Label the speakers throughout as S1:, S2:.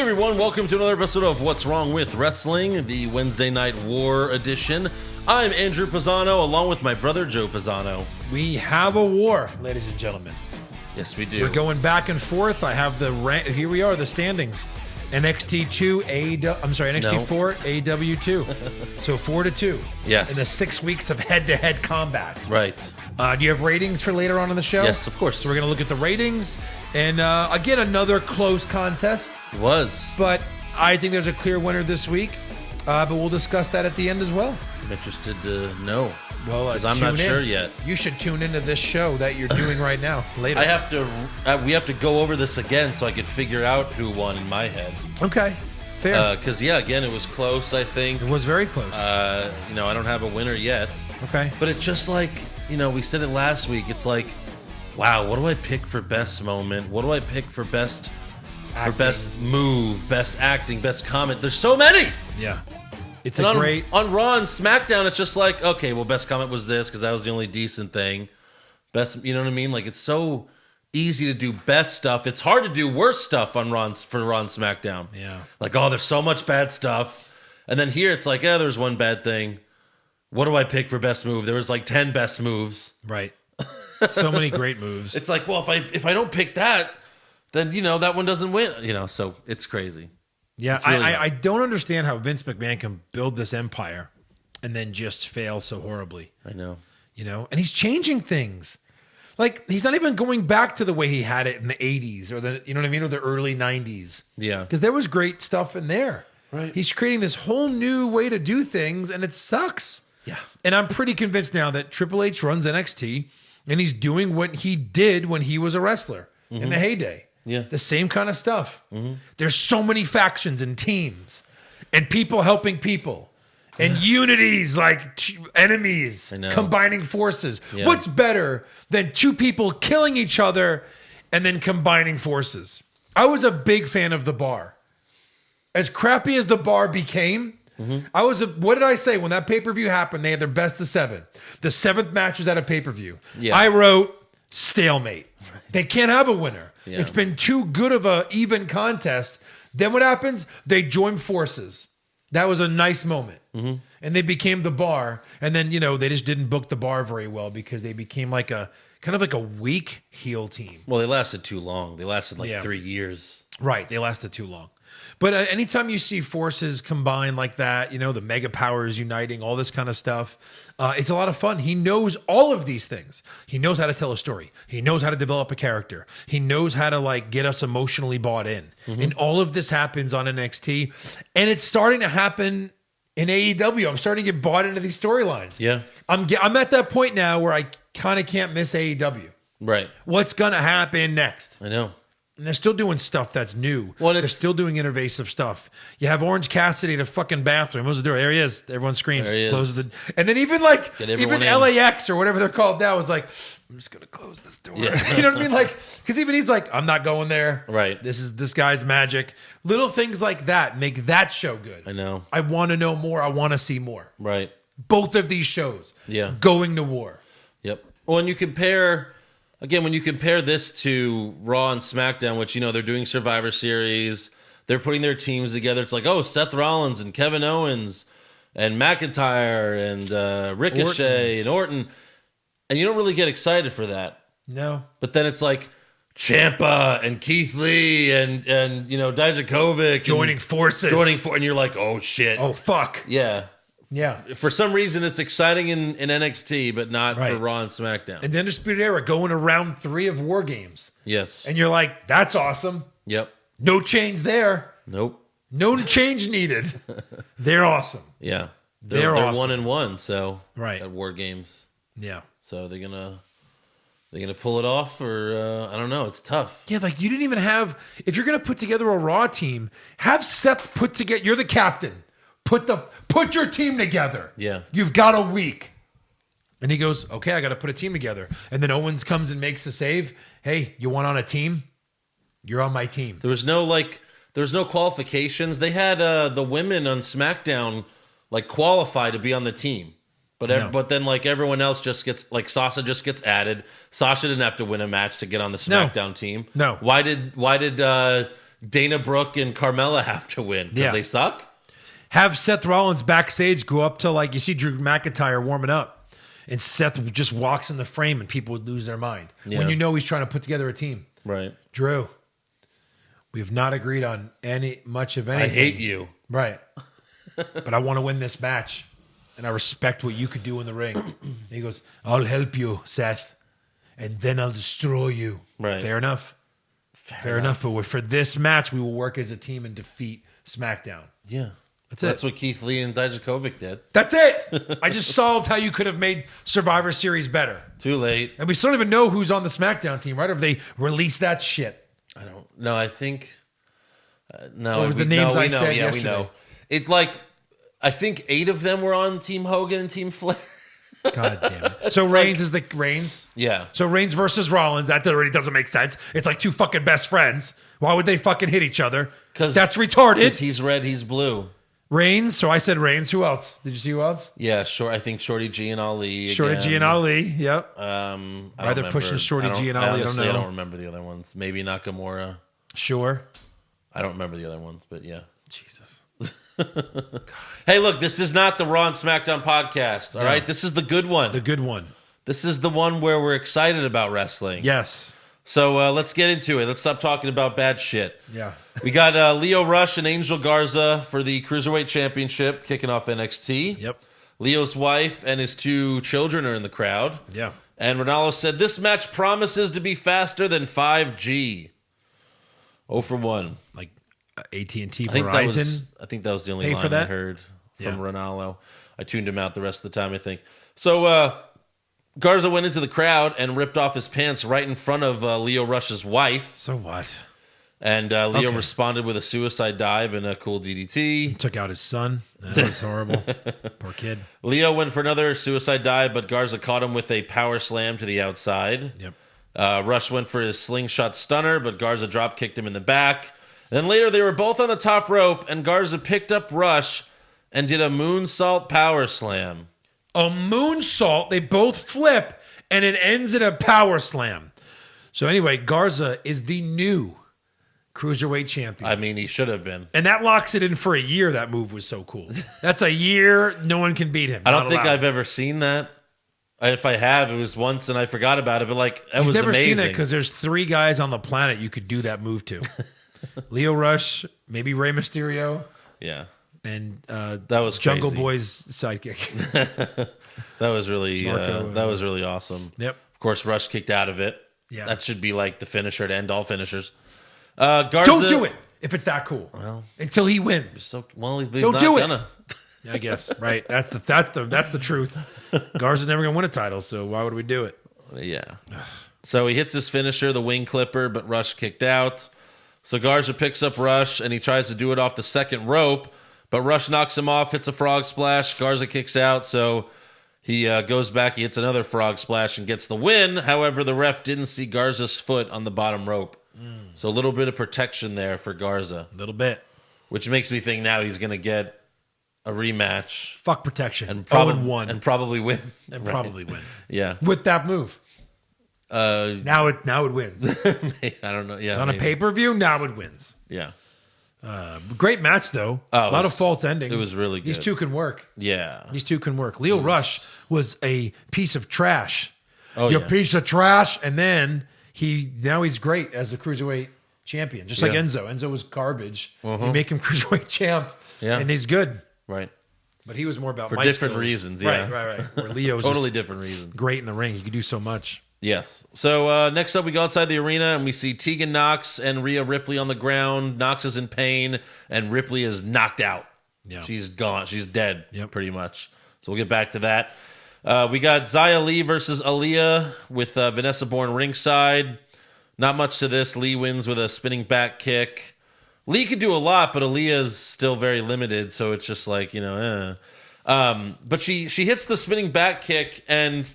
S1: everyone, welcome to another episode of What's Wrong with Wrestling, the Wednesday Night War edition. I'm Andrew Pisano, along with my brother Joe Pisano.
S2: We have a war, ladies and gentlemen.
S1: Yes, we do.
S2: We're going back and forth. I have here we are, the standings. NXT 2, NXT 4, AEW 2. So 4-2.
S1: Yes.
S2: In the 6 weeks of head-to-head combat.
S1: Right.
S2: Do you have ratings for later on in the show?
S1: Yes, of course.
S2: So we're going to look at the ratings. And again, another close contest.
S1: It was.
S2: But I think there's a clear winner this week. But we'll discuss that at the end as well.
S1: I'm interested to know.
S2: Well,
S1: because I'm not sure yet.
S2: You should tune into this show that you're doing right now later.
S1: We have to go over this again so I could figure out who won in my head.
S2: Okay, fair.
S1: Because again, it was close. I think
S2: it was very close.
S1: I don't have a winner yet.
S2: Okay,
S1: but it's just like we said it last week. It's like, wow, what do I pick for best moment? What do I pick for best acting, for best move, best acting, best comment? There's so many.
S2: Yeah. It's
S1: on
S2: great...
S1: On Raw and SmackDown, it's just like, okay, well, best comment was this because that was the only decent thing. Best, you know what I mean? Like, it's so easy to do best stuff. It's hard to do worse stuff for Raw and SmackDown.
S2: Yeah.
S1: Like, oh, there's so much bad stuff. And then here, it's like, there's one bad thing. What do I pick for best move? There was like 10 best moves.
S2: Right. So many great moves.
S1: It's like, well, if I don't pick that, then, that one doesn't win. So it's crazy.
S2: Yeah, really I don't understand how Vince McMahon can build this empire and then just fail so horribly.
S1: I know.
S2: And he's changing things. Like, he's not even going back to the way he had it in the 80s or or the early 90s.
S1: Yeah.
S2: Because there was great stuff in there.
S1: Right.
S2: He's creating this whole new way to do things, and it sucks.
S1: Yeah.
S2: And I'm pretty convinced now that Triple H runs NXT, and he's doing what he did when he was a wrestler in the heyday.
S1: Yeah.
S2: The same kind of stuff.
S1: Mm-hmm.
S2: There's so many factions and teams and people helping people and unities like enemies combining forces.
S1: Yeah.
S2: What's better than two people killing each other and then combining forces? I was a big fan of The Bar. As crappy as The Bar became, what did I say when that pay-per-view happened? They had their best of 7. The 7th match was at a pay-per-view.
S1: Yeah.
S2: I wrote stalemate. Right. They can't have a winner.
S1: Yeah.
S2: It's been too good of an even contest. Then what happens? They join forces. That was a nice moment. Mm-hmm. And they became The Bar. And then, they just didn't book The Bar very well because they became like a kind of like a weak heel team.
S1: Well, they lasted too long. They lasted 3 years.
S2: Right. They lasted too long. But anytime you see forces combine like that, the mega powers uniting, all this kind of stuff, it's a lot of fun. He knows all of these things. He knows how to tell a story. He knows how to develop a character. He knows how to get us emotionally bought in. Mm-hmm. And all of this happens on NXT. And it's starting to happen in AEW. I'm starting to get bought into these storylines.
S1: Yeah.
S2: I'm at that point now where I kind of can't miss AEW.
S1: Right.
S2: What's going to happen next?
S1: I know.
S2: And they're still doing stuff that's new.
S1: Well,
S2: they're still doing innovative stuff. You have Orange Cassidy in a fucking bathroom. What's the door? There he is. Everyone screams.
S1: There he is.
S2: Closes the. And then even LAX or whatever they're called now is like, I'm just gonna close this door.
S1: Yeah.
S2: You know what I mean? Because even he's like, I'm not going there.
S1: Right.
S2: This guy's magic. Little things like that make that show good.
S1: I know.
S2: I want to know more. I want to see more.
S1: Right.
S2: Both of these shows.
S1: Yeah.
S2: Going to war.
S1: Yep. Well, and you compare. Again, when you compare this to Raw and SmackDown, which, they're doing Survivor Series, they're putting their teams together. It's like, Seth Rollins and Kevin Owens and McIntyre and Ricochet and Orton. And you don't really get excited for that.
S2: No.
S1: But then it's like Ciampa and Keith Lee and Dijakovic.
S2: Joining forces.
S1: And you're like, oh, shit.
S2: Oh, fuck.
S1: Yeah.
S2: Yeah.
S1: For some reason, it's exciting in NXT, but not for Raw and SmackDown.
S2: And the Undisputed Era going to round 3 of War Games.
S1: Yes.
S2: And you're like, that's awesome.
S1: Yep.
S2: No change there.
S1: Nope.
S2: No change needed. They're awesome.
S1: Yeah.
S2: They're awesome.
S1: 1-1, so at War Games.
S2: Yeah.
S1: So they're gonna pull it off, or I don't know. It's tough.
S2: Yeah, you didn't even have. If you're gonna put together a Raw team, have Seth put together. You're the captain. Put your team together.
S1: Yeah.
S2: You've got a week. And he goes, okay, I got to put a team together. And then Owens comes and makes the save. Hey, you want on a team? You're on my team.
S1: There was no qualifications. They had the women on SmackDown qualify to be on the team. But then everyone else just gets Sasha just gets added. Sasha didn't have to win a match to get on the SmackDown team.
S2: No.
S1: Why did Dana Brooke and Carmella have to win because
S2: Yeah.
S1: they suck.
S2: Have Seth Rollins backstage go up to, like, you see Drew McIntyre warming up, and Seth just walks in the frame and people would lose their mind.
S1: Yeah.
S2: When you know he's trying to put together a team.
S1: Right.
S2: Drew, we have not agreed on much of anything.
S1: I hate you.
S2: Right. But I want to win this match. And I respect what you could do in the ring. And he goes, I'll help you, Seth. And then I'll destroy you.
S1: Right.
S2: Fair enough. Fair enough. But for this match, we will work as a team and defeat SmackDown.
S1: Yeah.
S2: That's
S1: That's
S2: it.
S1: what Keith Lee and Dijakovic did.
S2: That's it. I just solved how you could have made Survivor Series better.
S1: Too late.
S2: And we still don't even know who's on the SmackDown team, right? Or if they released that shit.
S1: I don't know. I think no.
S2: Or was
S1: we,
S2: the names
S1: no, we
S2: I
S1: know.
S2: said
S1: Yeah, we
S2: yesterday.
S1: know. It like I think 8 of them were on Team Hogan and Team Flair.
S2: God damn it. So Reigns is the Reigns.
S1: Yeah.
S2: So Reigns versus Rollins, that already doesn't make sense. It's like two fucking best friends. Why would they fucking hit each other? Because that's retarded.
S1: Because he's red, he's blue.
S2: Reigns. So I said Reigns. Who else? Did you see who else?
S1: Yeah, sure. I think Shorty G and Ali.
S2: Shorty
S1: again.
S2: G and Ali. Yep.
S1: I don't
S2: Why they're
S1: remember.
S2: pushing Shorty G and Ali, I don't
S1: honestly,
S2: know.
S1: I don't remember the other ones. Maybe Nakamura.
S2: Sure.
S1: I don't remember the other ones, but yeah.
S2: Jesus.
S1: Hey, look, this is not the Raw and SmackDown podcast, all right? This is the good one.
S2: The good one.
S1: This is the one where we're excited about wrestling.
S2: Yes.
S1: So let's get into it. Let's stop talking about bad shit.
S2: Yeah.
S1: We got Leo Rush and Angel Garza for the Cruiserweight Championship kicking off NXT.
S2: Yep.
S1: Leo's wife and his 2 children are in the crowd.
S2: Yeah.
S1: And Ronaldo said, this match promises to be faster than 5G. 0 for 1.
S2: Like AT&T
S1: I
S2: Verizon.
S1: think that was the only
S2: pay
S1: line
S2: for
S1: I
S2: that?
S1: heard from
S2: Yeah.
S1: Ronaldo. I tuned him out the rest of the time, I think. So Garza went into the crowd and ripped off his pants right in front of Leo Rush's wife.
S2: So what?
S1: And Leo
S2: Okay.
S1: responded with a suicide dive and a cool DDT.
S2: Took out his son. That was horrible. Poor kid.
S1: Leo went for another suicide dive, but Garza caught him with a power slam to the outside.
S2: Yep.
S1: Rush went for his slingshot stunner, but Garza drop kicked him in the back. Then later they were both on the top rope, and Garza picked up Rush and did a moonsault power slam.
S2: A moonsault. They both flip, and it ends in a power slam. So anyway, Garza is the new Cruiserweight champion.
S1: I mean, he should have been.
S2: And that locks it in for a year. That move was so cool. That's a year. No one can beat him.
S1: I don't
S2: Not
S1: think
S2: allowed.
S1: I've ever seen that. If I have, it was once and I forgot about it. But like, that
S2: You've
S1: was
S2: never
S1: amazing.
S2: seen that because there's 3 guys on the planet you could do that move to. Leo Rush, maybe Rey Mysterio,
S1: Yeah,
S2: and
S1: that was
S2: Jungle
S1: crazy.
S2: Boy's sidekick.
S1: That was really
S2: Marco,
S1: that was really awesome.
S2: Yep.
S1: Of course, Rush kicked out of it.
S2: Yeah.
S1: That should be like the finisher to end all finishers. Garza,
S2: Don't do it if it's that cool.
S1: Well,
S2: until he wins.
S1: so well, he's
S2: Don't
S1: not
S2: do it.
S1: gonna.
S2: I guess right. That's the truth. Garza's never gonna win a title, so why would we do it?
S1: Yeah. So he hits his finisher, the wing clipper, but Rush kicked out. So Garza picks up Rush and he tries to do it off the second rope, but Rush knocks him off, hits a frog splash. Garza kicks out, so he goes back, he hits another frog splash and gets the win. However, the ref didn't see Garza's foot on the bottom rope. So a little bit of protection there for Garza,
S2: A little bit.
S1: which makes me think now he's going to get a rematch
S2: Fuck protection.
S1: and,
S2: 0-1
S1: and probably win.
S2: and
S1: Right.
S2: probably win
S1: Yeah.
S2: with that move. Now it wins.
S1: I don't know. Yeah.
S2: On a
S1: maybe.
S2: pay-per-view, now it wins.
S1: Yeah.
S2: Great match though.
S1: Oh,
S2: a
S1: it
S2: lot
S1: was-
S2: of false endings.
S1: it was really
S2: These
S1: good.
S2: 2 can work.
S1: Yeah.
S2: These 2 can work. Leo Rush was a piece of trash.
S1: Oh,
S2: You
S1: yeah.
S2: piece of trash, and then now he's great as the cruiserweight champion, just like
S1: Yeah.
S2: Enzo. Enzo was garbage. You make him cruiserweight champ,
S1: Yeah.
S2: and he's good.
S1: Right.
S2: But he was more about
S1: For
S2: mic
S1: different
S2: skills.
S1: reasons, yeah.
S2: Right. Where Leo's
S1: Totally
S2: just
S1: different reasons.
S2: great in the ring. He could do so much.
S1: Yes. So next up, we go outside the arena and we see Tegan Knox and Rhea Ripley on the ground. Knox is in pain and Ripley is knocked out.
S2: Yeah.
S1: She's gone. She's dead,
S2: Yep.
S1: pretty much. So we'll get back to that. We got Xia Li versus Aaliyah with Vanessa Bourne ringside. Not much to this. Lee wins with a spinning back kick. Lee could do a lot, but Aaliyah's still very limited, so it's just like, But she hits the spinning back kick, and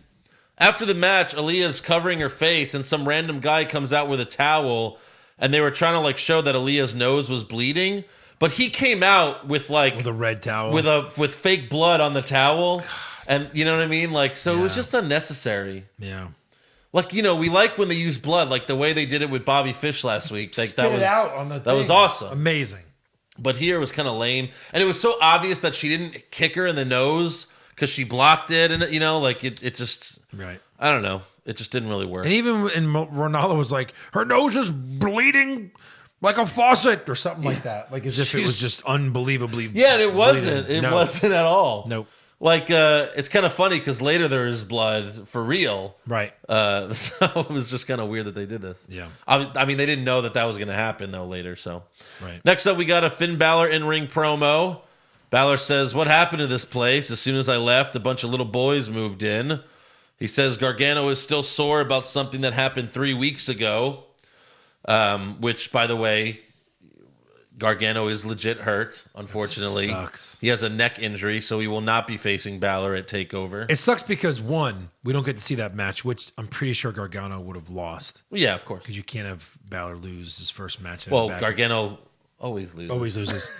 S1: after the match, Aaliyah's covering her face, and some random guy comes out with a towel, and they were trying to like show that Aaliyah's nose was bleeding, but he came out with like
S2: With a red towel.
S1: with fake blood on the towel, and you know what I mean? Like, so it was
S2: Yeah.
S1: just unnecessary.
S2: yeah.
S1: Like, we like when they use blood, like the way they did it with Bobby Fish last week. Like
S2: Spit it out on the
S1: that was
S2: thing.
S1: awesome.
S2: Amazing.
S1: But here it was kind of lame, and it was so obvious that she didn't kick her in the nose because she blocked it, and like it just
S2: Right.
S1: I don't know, it just didn't really work.
S2: And even Ronaldo was like, her nose is bleeding like a faucet or something like that. Like as if it was just unbelievably.
S1: Yeah, and it wasn't.
S2: bleeding.
S1: It
S2: No.
S1: wasn't at all.
S2: Nope.
S1: Like it's kind of funny because later there is blood for real.
S2: Right.
S1: So it was just kind of weird that they did this.
S2: Yeah.
S1: I mean, they didn't know that was going to happen though later. So
S2: Right.
S1: next up, we got a Finn Balor in-ring promo. Balor says, "What happened to this place? As soon as I left, a bunch of little boys moved in." He says Gargano is still sore about something that happened 3 weeks ago, which, by the way, Gargano is legit hurt, unfortunately.
S2: Sucks.
S1: He has a neck injury, so he will not be facing Balor at TakeOver.
S2: It sucks because, one, we don't get to see that match, which I'm pretty sure Gargano would have lost.
S1: Yeah, of course.
S2: Because you can't have Balor lose his first match.
S1: Well, Gargano always loses.
S2: always loses.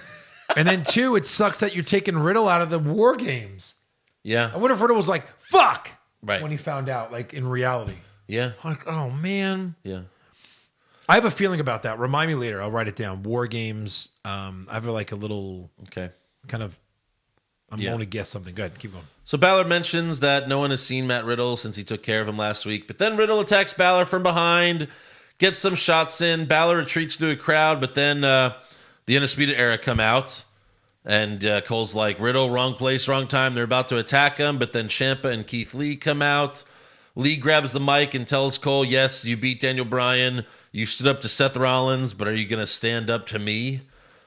S2: And then, two, it sucks that you're taking Riddle out of the War Games.
S1: Yeah.
S2: I wonder if Riddle was like, fuck,
S1: Right.
S2: when he found out, like in reality.
S1: Yeah.
S2: Like, oh, man.
S1: Yeah.
S2: I have a feeling about that. Remind me later. I'll write it down. War Games. I have like a little
S1: Okay.
S2: kind of, I'm
S1: Yeah.
S2: going to guess something. Good. Keep going.
S1: So Balor mentions that no one has seen Matt Riddle since he took care of him last week. But then Riddle attacks Balor from behind, gets some shots in. Balor retreats to a crowd, but then the Undisputed Era come out. And Cole's like, Riddle, wrong place, wrong time. They're about to attack him. But then Ciampa and Keith Lee come out. Lee grabs the mic and tells Cole, yes, you beat Daniel Bryan. You stood up to Seth Rollins, but are you going to stand up to me?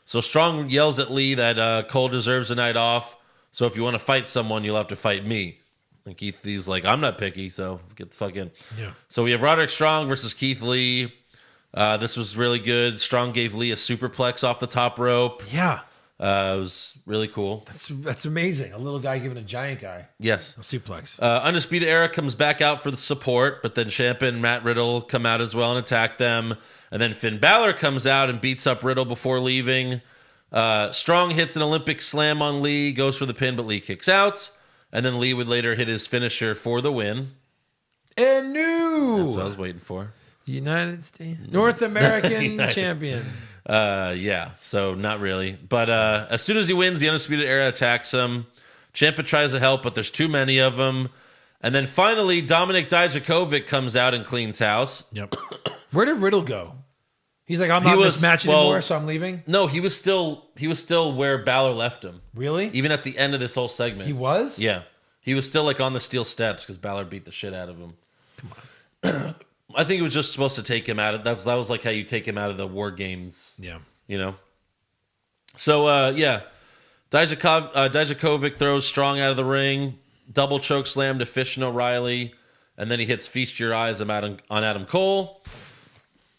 S1: So Strong yells at Lee that Cole deserves a night off. So if you want to fight someone, you'll have to fight me. And Keith Lee's like, I'm not picky, so get the fuck in.
S2: Yeah.
S1: So we have Roderick Strong versus Keith Lee. This was really good. Strong gave Lee a superplex off the top rope.
S2: Yeah.
S1: It was really cool.
S2: That's amazing. A little guy giving a giant guy
S1: Yes.
S2: a suplex.
S1: Undisputed Era comes back out for the support, but then Ciampa and Matt Riddle come out as well and attack them. And then Finn Balor comes out and beats up Riddle before leaving. Strong hits an Olympic slam on Lee, goes for the pin, but Lee kicks out. And then Lee would later hit his finisher for the win.
S2: And new
S1: That's what I was waiting for.
S2: United States North American champion.
S1: Yeah, so not really. But as soon as he wins, the Undisputed Era attacks him. Ciampa tries to help, but there's too many of them. And then finally, Dominic Dijakovic comes out and cleans house.
S2: Yep. Where did Riddle go? He's like, I'm not in this match anymore, so I'm leaving.
S1: No, he was still where Balor left him.
S2: Really?
S1: Even at the end of this whole segment.
S2: He was?
S1: Yeah. He was still like on the steel steps because Balor beat the shit out of him. Come on. I think it was just supposed to take him out of that was like how you take him out of the War Games.
S2: Yeah.
S1: You know? So yeah. Dijakovic throws Strong out of the ring, double choke slam to Fish and O'Reilly, and then he hits Feast Your Eyes on Adam Cole.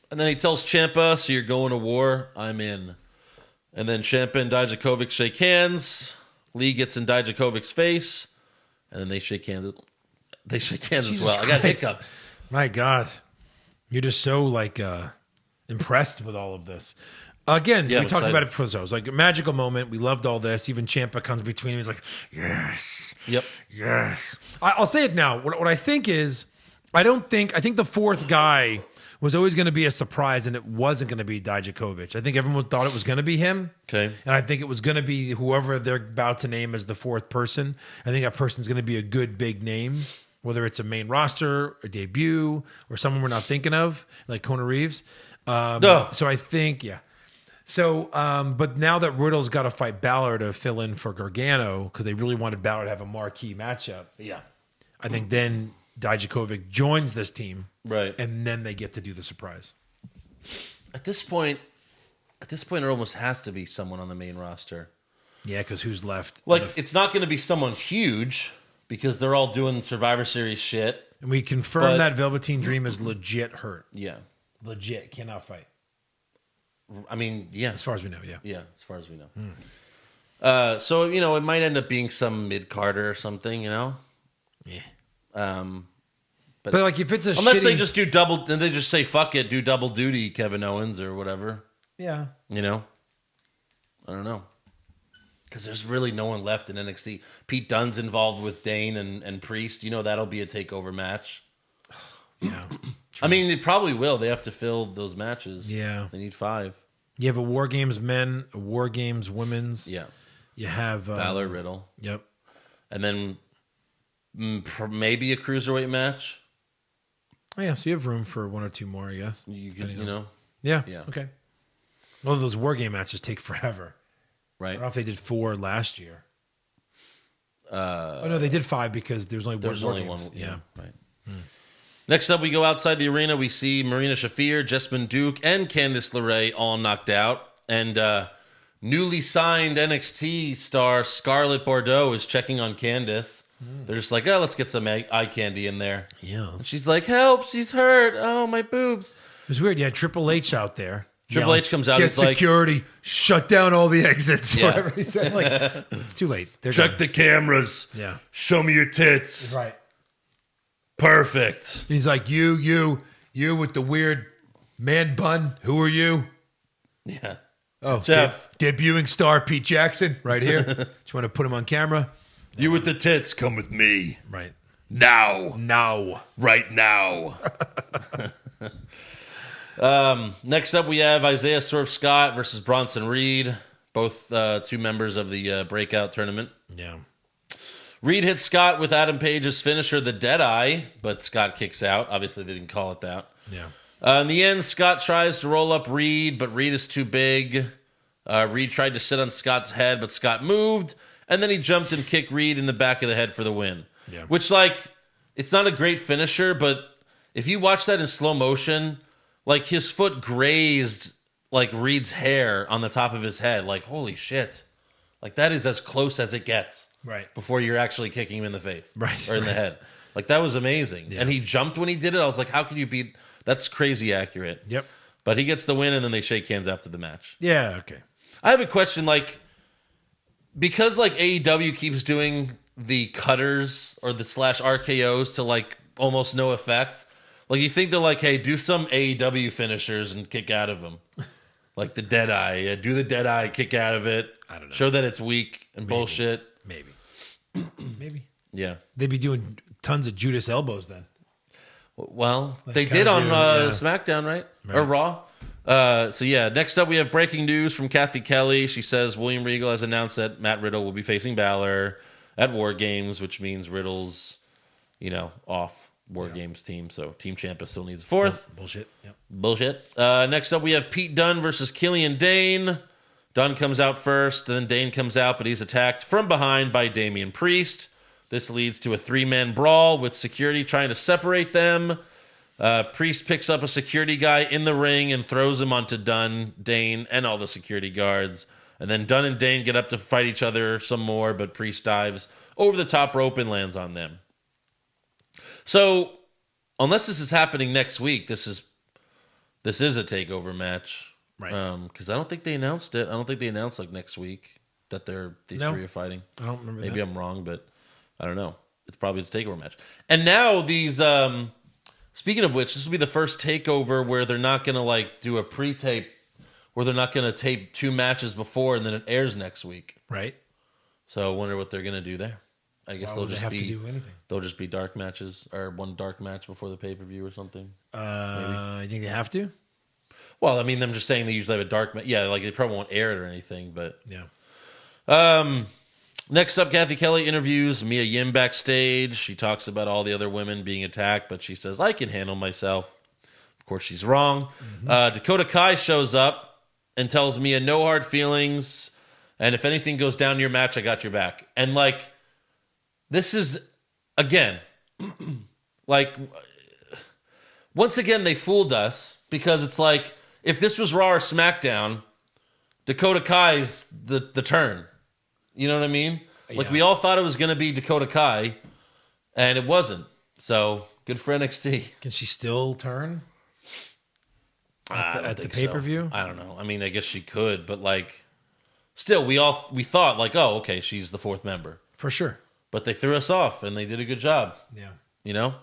S1: And then he tells Ciampa, so you're going to war? I'm in. And then Ciampa and Dijakovic shake hands. Lee gets in Dijakovic's face, and then they shake hands. They shake hands
S2: Jesus
S1: as well. I got
S2: Christ.
S1: hiccups.
S2: My God. You're just so like impressed with all of this. Again,
S1: Yeah,
S2: we
S1: I'm
S2: talked
S1: excited.
S2: about it before. So it was like a magical moment. We loved all this. Even Ciampa comes between. He's like, yes,
S1: Yep.
S2: yes. I'll say it now. What I think is, I think the fourth guy was always going to be a surprise, and it wasn't going to be Dijakovic. I think everyone thought it was going to be him.
S1: Okay.
S2: And I think it was going to be whoever they're about to name as the fourth person. I think that person's going to be a good big name, whether it's a main roster, a debut, or someone we're not thinking of, like Kona Reeves.
S1: No.
S2: So I think, yeah. So, but now that Riddle's got to fight Balor to fill in for Gargano, because they really wanted Balor to have a marquee matchup,
S1: Yeah.
S2: I think then Dijakovic joins this team,
S1: Right.
S2: and then they get to do the surprise.
S1: At this point, it almost has to be someone on the main roster.
S2: Yeah, because who's left?
S1: Like, it's not going to be someone huge because they're all doing Survivor Series shit.
S2: And we confirm
S1: but-
S2: that Velveteen Dream is legit hurt.
S1: Yeah.
S2: Legit, cannot fight.
S1: I mean, yeah.
S2: As far as we know, yeah.
S1: Yeah, as far as we know. So, it might end up being some mid-carder or something,
S2: Yeah.
S1: But
S2: like if it's a
S1: unless
S2: shitty,
S1: they just do double, then they just say, fuck it, do double duty Kevin Owens or whatever.
S2: yeah.
S1: I don't know. Because there's really no one left in NXT. Pete Dunne's involved with Dane and Priest. That'll be a takeover match.
S2: Yeah.
S1: I mean, they probably will. They have to fill those matches.
S2: Yeah.
S1: They need 5.
S2: You have a War Games men, a War Games women's.
S1: Yeah.
S2: You have
S1: Balor, Riddle.
S2: Yep.
S1: And then maybe a cruiserweight match.
S2: Oh, yeah, so you have room for 1 or 2 more, I guess.
S1: You know.
S2: Yeah.
S1: Yeah.
S2: Okay. Well, those War Game matches take forever. I
S1: Right.
S2: don't know if they did 4 last year. Oh no, they did 5 because there's only
S1: There's
S2: War
S1: only
S2: Games.
S1: one.
S2: Yeah.
S1: Right. Next up, we go outside the arena. We see Marina Shafir, Jessamine Duke, and Candice LeRae all knocked out. And newly signed NXT star Scarlett Bordeaux is checking on Candice. They're just like, oh, let's get some eye candy in there.
S2: Yeah.
S1: And she's like, help, she's hurt. Oh, my boobs.
S2: It was weird. You had Triple H out there.
S1: Triple H comes out.
S2: Get
S1: He's like,
S2: security. Shut down all the exits.
S1: Yeah.
S2: Whatever he said. Like, it's too late. They're
S1: check
S2: done.
S1: the cameras.
S2: Yeah.
S1: Show me your tits.
S2: Right.
S1: Perfect.
S2: He's like, you with the weird man bun. Who are you?
S1: Yeah.
S2: Oh,
S1: Jeff.
S2: debuting star Pete Jackson right here. Just want to put him on camera.
S1: You with the tits, come with me.
S2: Right.
S1: Now.
S2: No.
S1: Right now. Next up, we have Isaiah Swerve Scott versus Bronson Reed, both 2 members of the breakout tournament.
S2: Yeah.
S1: Reed hits Scott with Adam Page's finisher, the Deadeye, but Scott kicks out. Obviously, they didn't call it that.
S2: Yeah.
S1: In the end, Scott tries to roll up Reed, but Reed is too big. Reed tried to sit on Scott's head, but Scott moved, and then he jumped and kicked Reed in the back of the head for the win.
S2: Yeah.
S1: Which, it's not a great finisher, but if you watch that in slow motion, his foot grazed, Reed's hair on the top of his head. Holy shit. That is as close as it gets.
S2: Right.
S1: Before you're actually kicking him in the face.
S2: Right.
S1: Or in the head. That was amazing.
S2: Yeah.
S1: And he jumped when he did it. I was like, how can you beat... That's crazy accurate.
S2: Yep.
S1: But he gets the win, and then they shake hands after the match.
S2: Yeah. Okay.
S1: I have a question, because AEW keeps doing the cutters or the slash RKOs to almost no effect. You think they're hey, do some AEW finishers and kick out of them. The Deadeye. Do the Deadeye, kick out of it.
S2: I don't know.
S1: Show that it's weak and bullshit.
S2: Maybe. Maybe.
S1: Yeah.
S2: They'd be doing tons of Judas elbows then.
S1: Well, they
S2: kinda
S1: did on
S2: do, yeah.
S1: SmackDown, right? Or Raw. So, yeah, next up we have breaking news from Kathy Kelly. She says William Regal has announced that Matt Riddle will be facing Balor at War Games, which means Riddle's, off War Games team. So Team Ciampa still needs a 4th.
S2: Bullshit. Yep.
S1: Bullshit. Next up we have Pete Dunne versus Killian Dane. Dunne comes out first, and then Dane comes out, but he's attacked from behind by Damian Priest. This leads to a 3-man brawl with security trying to separate them. Priest picks up a security guy in the ring and throws him onto Dunne, Dane, and all the security guards. And then Dunne and Dane get up to fight each other some more, but Priest dives over the top rope and lands on them. So, unless this is happening next week, this is a takeover match.
S2: Right.
S1: Because I don't think they announced it. I don't think they announced next week that these 3 are fighting.
S2: I don't remember
S1: Maybe
S2: that.
S1: I'm wrong, but I don't know. It's probably a takeover match. And now these, speaking of which, this will be the first takeover where they're not going to do a pre-tape, where they're not going to tape 2 matches before and then it airs next week.
S2: Right.
S1: So I wonder what they're going to do there. I guess
S2: Why would they have to do anything?
S1: They'll just be dark matches or one dark match before the pay-per-view or something.
S2: You think they have to?
S1: Well, I mean, I'm just saying they usually have a dark match. Yeah, they probably won't air it or anything, but
S2: Yeah.
S1: Next up, Kathy Kelly interviews Mia Yim backstage. She talks about all the other women being attacked, but she says, I can handle myself. Of course, she's wrong. Dakota Kai shows up and tells Mia, no hard feelings, and if anything goes down in your match, I got your back. And, this is, again, once again, they fooled us because it's if this was Raw or SmackDown, Dakota Kai's the turn. You know what I mean?
S2: Yeah.
S1: We all thought it was going to be Dakota Kai, and it wasn't. So, good for NXT.
S2: Can she still turn? At the pay-per-view?
S1: I don't know. I mean, I guess she could, but still, we thought oh, okay, she's the 4th member.
S2: For sure.
S1: But they threw us off, and they did a good job.
S2: Yeah.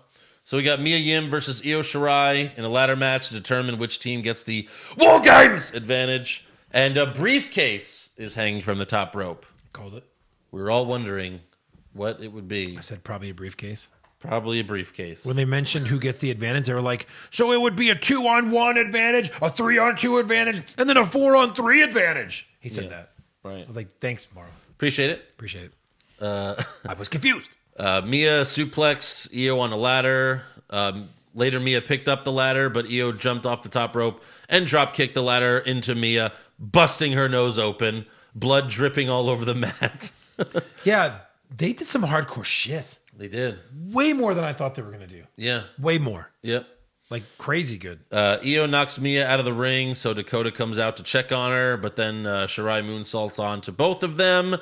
S1: So we got Mia Yim versus Io Shirai in a ladder match to determine which team gets the War Games advantage. And a briefcase is hanging from the top rope.
S2: Called it.
S1: We were all wondering what it would be.
S2: I said probably a briefcase.
S1: Probably a briefcase.
S2: When they mentioned who gets the advantage, they were like, so it would be a 2-on-1 advantage, a 3-on-2 advantage, and then a 4-on-3 advantage. He said that.
S1: Right.
S2: I was like, thanks, Morrow.
S1: Appreciate it.
S2: Appreciate it. I was confused.
S1: Mia suplexed Io on the ladder. Later, Mia picked up the ladder, but Io jumped off the top rope and drop kicked the ladder into Mia, busting her nose open, blood dripping all over the mat.
S2: Yeah, they did some hardcore shit.
S1: They did.
S2: Way more than I thought they were going to do.
S1: Yeah.
S2: Way more.
S1: Yep.
S2: Like crazy good.
S1: Io knocks Mia out of the ring, so Dakota comes out to check on her, but then Shirai moonsaults on to both of them.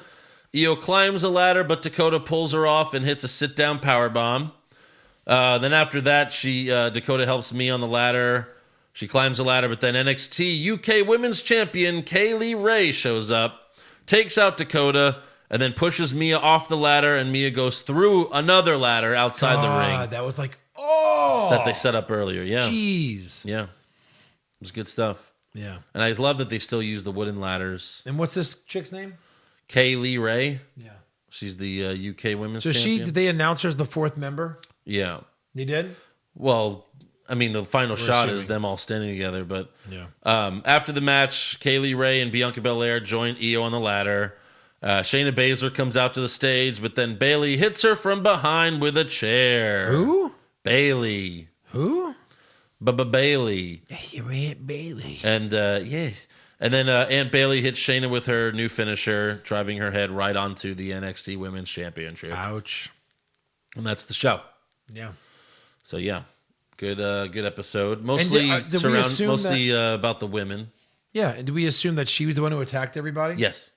S1: Io climbs a ladder, but Dakota pulls her off and hits a sit-down powerbomb. Then after that, Dakota helps Mia on the ladder. She climbs the ladder, but then NXT UK Women's Champion Kaylee Ray shows up, takes out Dakota, and then pushes Mia off the ladder, and Mia goes through another ladder outside the ring
S2: That was like, oh.
S1: that they set up earlier. Yeah.
S2: Jeez.
S1: Yeah. It was good stuff.
S2: Yeah.
S1: And I love that they still use the wooden ladders.
S2: And what's this chick's name?
S1: Kaylee Ray.
S2: Yeah.
S1: She's the UK Women's
S2: So
S1: Champion.
S2: did they announce her as the fourth member?
S1: Yeah.
S2: They did?
S1: Well, I mean, the final shot is
S2: assuming.
S1: them all standing together. But
S2: Yeah.
S1: after the match, Kaylee Ray and Bianca Belair join Io on the ladder. Shayna Baszler comes out to the stage, but then Bayley hits her from behind with a chair.
S2: Who?
S1: Bayley.
S2: Who?
S1: Bayley.
S2: Yes, you're Aunt Bailey.
S1: And yes. And then Aunt Bayley hits Shayna with her new finisher, driving her head right onto the NXT Women's Championship.
S2: Ouch.
S1: And that's the show.
S2: Yeah.
S1: So yeah, good episode. Mostly
S2: did we assume
S1: about the women.
S2: Yeah. And did we assume that she was the one who attacked everybody?
S1: Yes.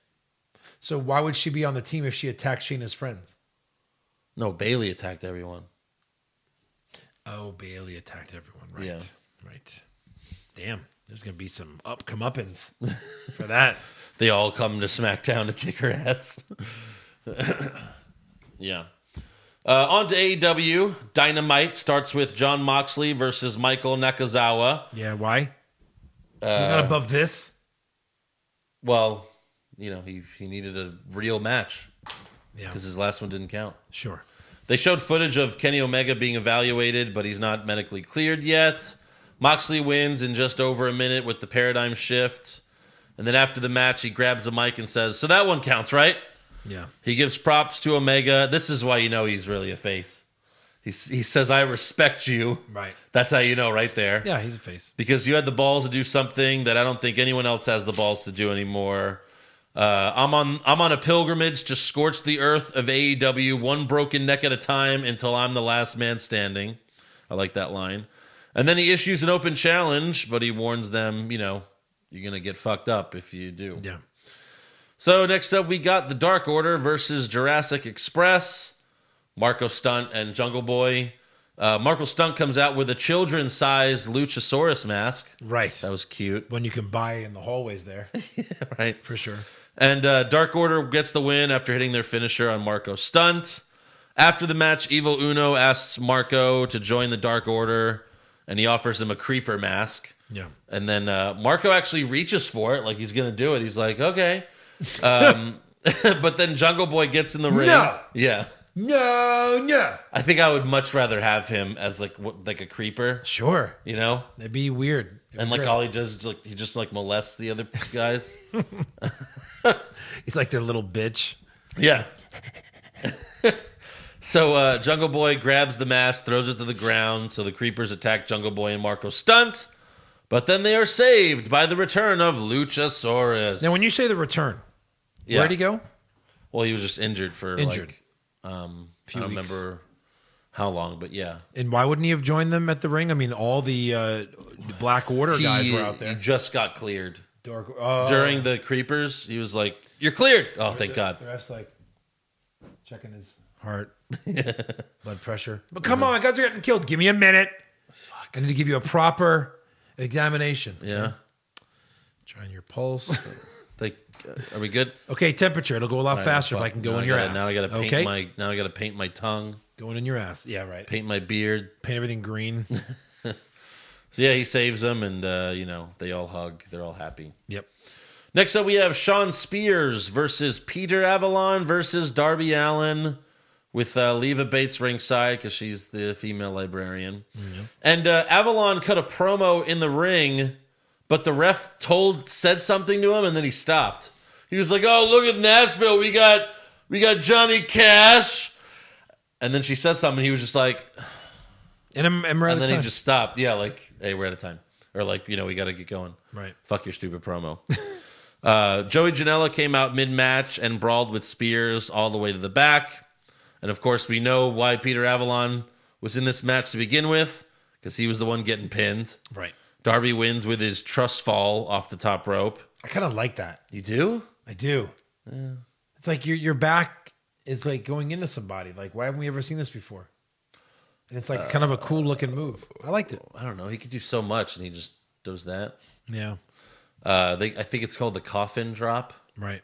S2: So why would she be on the team if she attacked Shayna's friends?
S1: No, Bayley attacked everyone.
S2: Oh, Bailey attacked everyone. Right.
S1: Yeah.
S2: Right. Damn. There's going to be some comeuppance for that.
S1: They all come to SmackDown to kick her ass. Yeah. On to AEW. Dynamite starts with Jon Moxley versus Michael Nakazawa.
S2: Yeah. Why? He's not above this.
S1: Well, you know, he needed a real match
S2: Yeah.
S1: because his last one didn't count.
S2: Sure.
S1: They showed footage of Kenny Omega being evaluated, but he's not medically cleared yet. Moxley wins in just over a minute with the paradigm shift. And then after the match, he grabs the mic and says, so that one counts, right?
S2: Yeah.
S1: He gives props to Omega. This is why you know he's really a face. He says, I respect you.
S2: Right.
S1: That's how you know right there.
S2: Yeah, he's a face.
S1: Because you had the balls to do something that I don't think anyone else has the balls to do anymore. I'm on a pilgrimage to scorch the earth of AEW, one broken neck at a time until I'm the last man standing. I like that line. And then he issues an open challenge, but he warns them, you know, you're going to get fucked up if you do.
S2: Yeah.
S1: So next up, we got the Dark Order versus Jurassic Express. Marco Stunt and Jungle Boy. Marco Stunt comes out with a children's-sized Luchasaurus mask.
S2: Right.
S1: That was cute.
S2: One you can buy in the hallways there.
S1: Right.
S2: For sure.
S1: And Dark Order gets the win after hitting their finisher on Marco Stunt. After the match, Evil Uno asks Marco to join the Dark Order, and he offers him a creeper mask.
S2: Yeah.
S1: And then Marco actually reaches for it, like he's going to do it. He's like, okay. But then Jungle Boy gets in the ring.
S2: No.
S1: Yeah.
S2: No.
S1: I think I would much rather have him as like a creeper,
S2: Sure.
S1: you know?
S2: That'd be weird. It'd
S1: And
S2: be
S1: like
S2: great.
S1: all he does is like he just like molests the other guys.
S2: He's like their little bitch.
S1: Yeah. So Jungle Boy grabs the mask, throws it to the ground. So the creepers attack Jungle Boy and Marco Stunt. But then they are saved by the return of Luchasaurus.
S2: Now, when you say the return,
S1: Yeah.
S2: where'd he go?
S1: Well, he was just injured for
S2: Injured.
S1: like I
S2: Few
S1: don't
S2: weeks.
S1: remember how long, but yeah.
S2: And why wouldn't he have joined them at the ring? I mean, all the Black Order guys were out
S1: He
S2: there.
S1: just got cleared.
S2: Oh.
S1: During the creepers, he was like, "You're cleared." Oh, thank God.
S2: The ref's like checking his heart, blood pressure. But come on, guys are getting killed. Give me a minute. I need to give you a proper examination.
S1: Yeah.
S2: Trying your pulse.
S1: Are we good?
S2: Okay, temperature. It'll go a lot faster if I can go
S1: Now
S2: in your
S1: gotta-
S2: ass.
S1: Now I got to paint
S2: okay?
S1: my. Now I got to paint my tongue,
S2: Going in your ass. Yeah, right.
S1: paint my beard.
S2: Paint everything green.
S1: So yeah, he saves them, and they all hug. They're all happy.
S2: Yep.
S1: Next up, we have Sean Spears versus Peter Avalon versus Darby Allin with Leva Bates ringside because she's the female librarian. Yes. And Avalon cut a promo in the ring, but the ref said something to him, and then he stopped. He was like, "Oh, look at Nashville. We got Johnny Cash." And then she said something. He was just like,
S2: and then
S1: he just stopped. Yeah, like, hey, we're out of time. Or like, we got to get going.
S2: Right.
S1: Fuck your stupid promo. Joey Janela came out mid-match and brawled with Spears all the way to the back. And of course, we know why Peter Avalon was in this match to begin with, because he was the one getting pinned.
S2: Right.
S1: Darby wins with his trust fall off the top rope.
S2: I kind of like that.
S1: You do?
S2: I do. Yeah. It's like your back is like going into somebody. Like, why haven't we ever seen this before? And it's like kind of a cool looking move. I liked it.
S1: I don't know. He could do so much, and he just does that.
S2: Yeah.
S1: I think it's called the coffin drop.
S2: Right.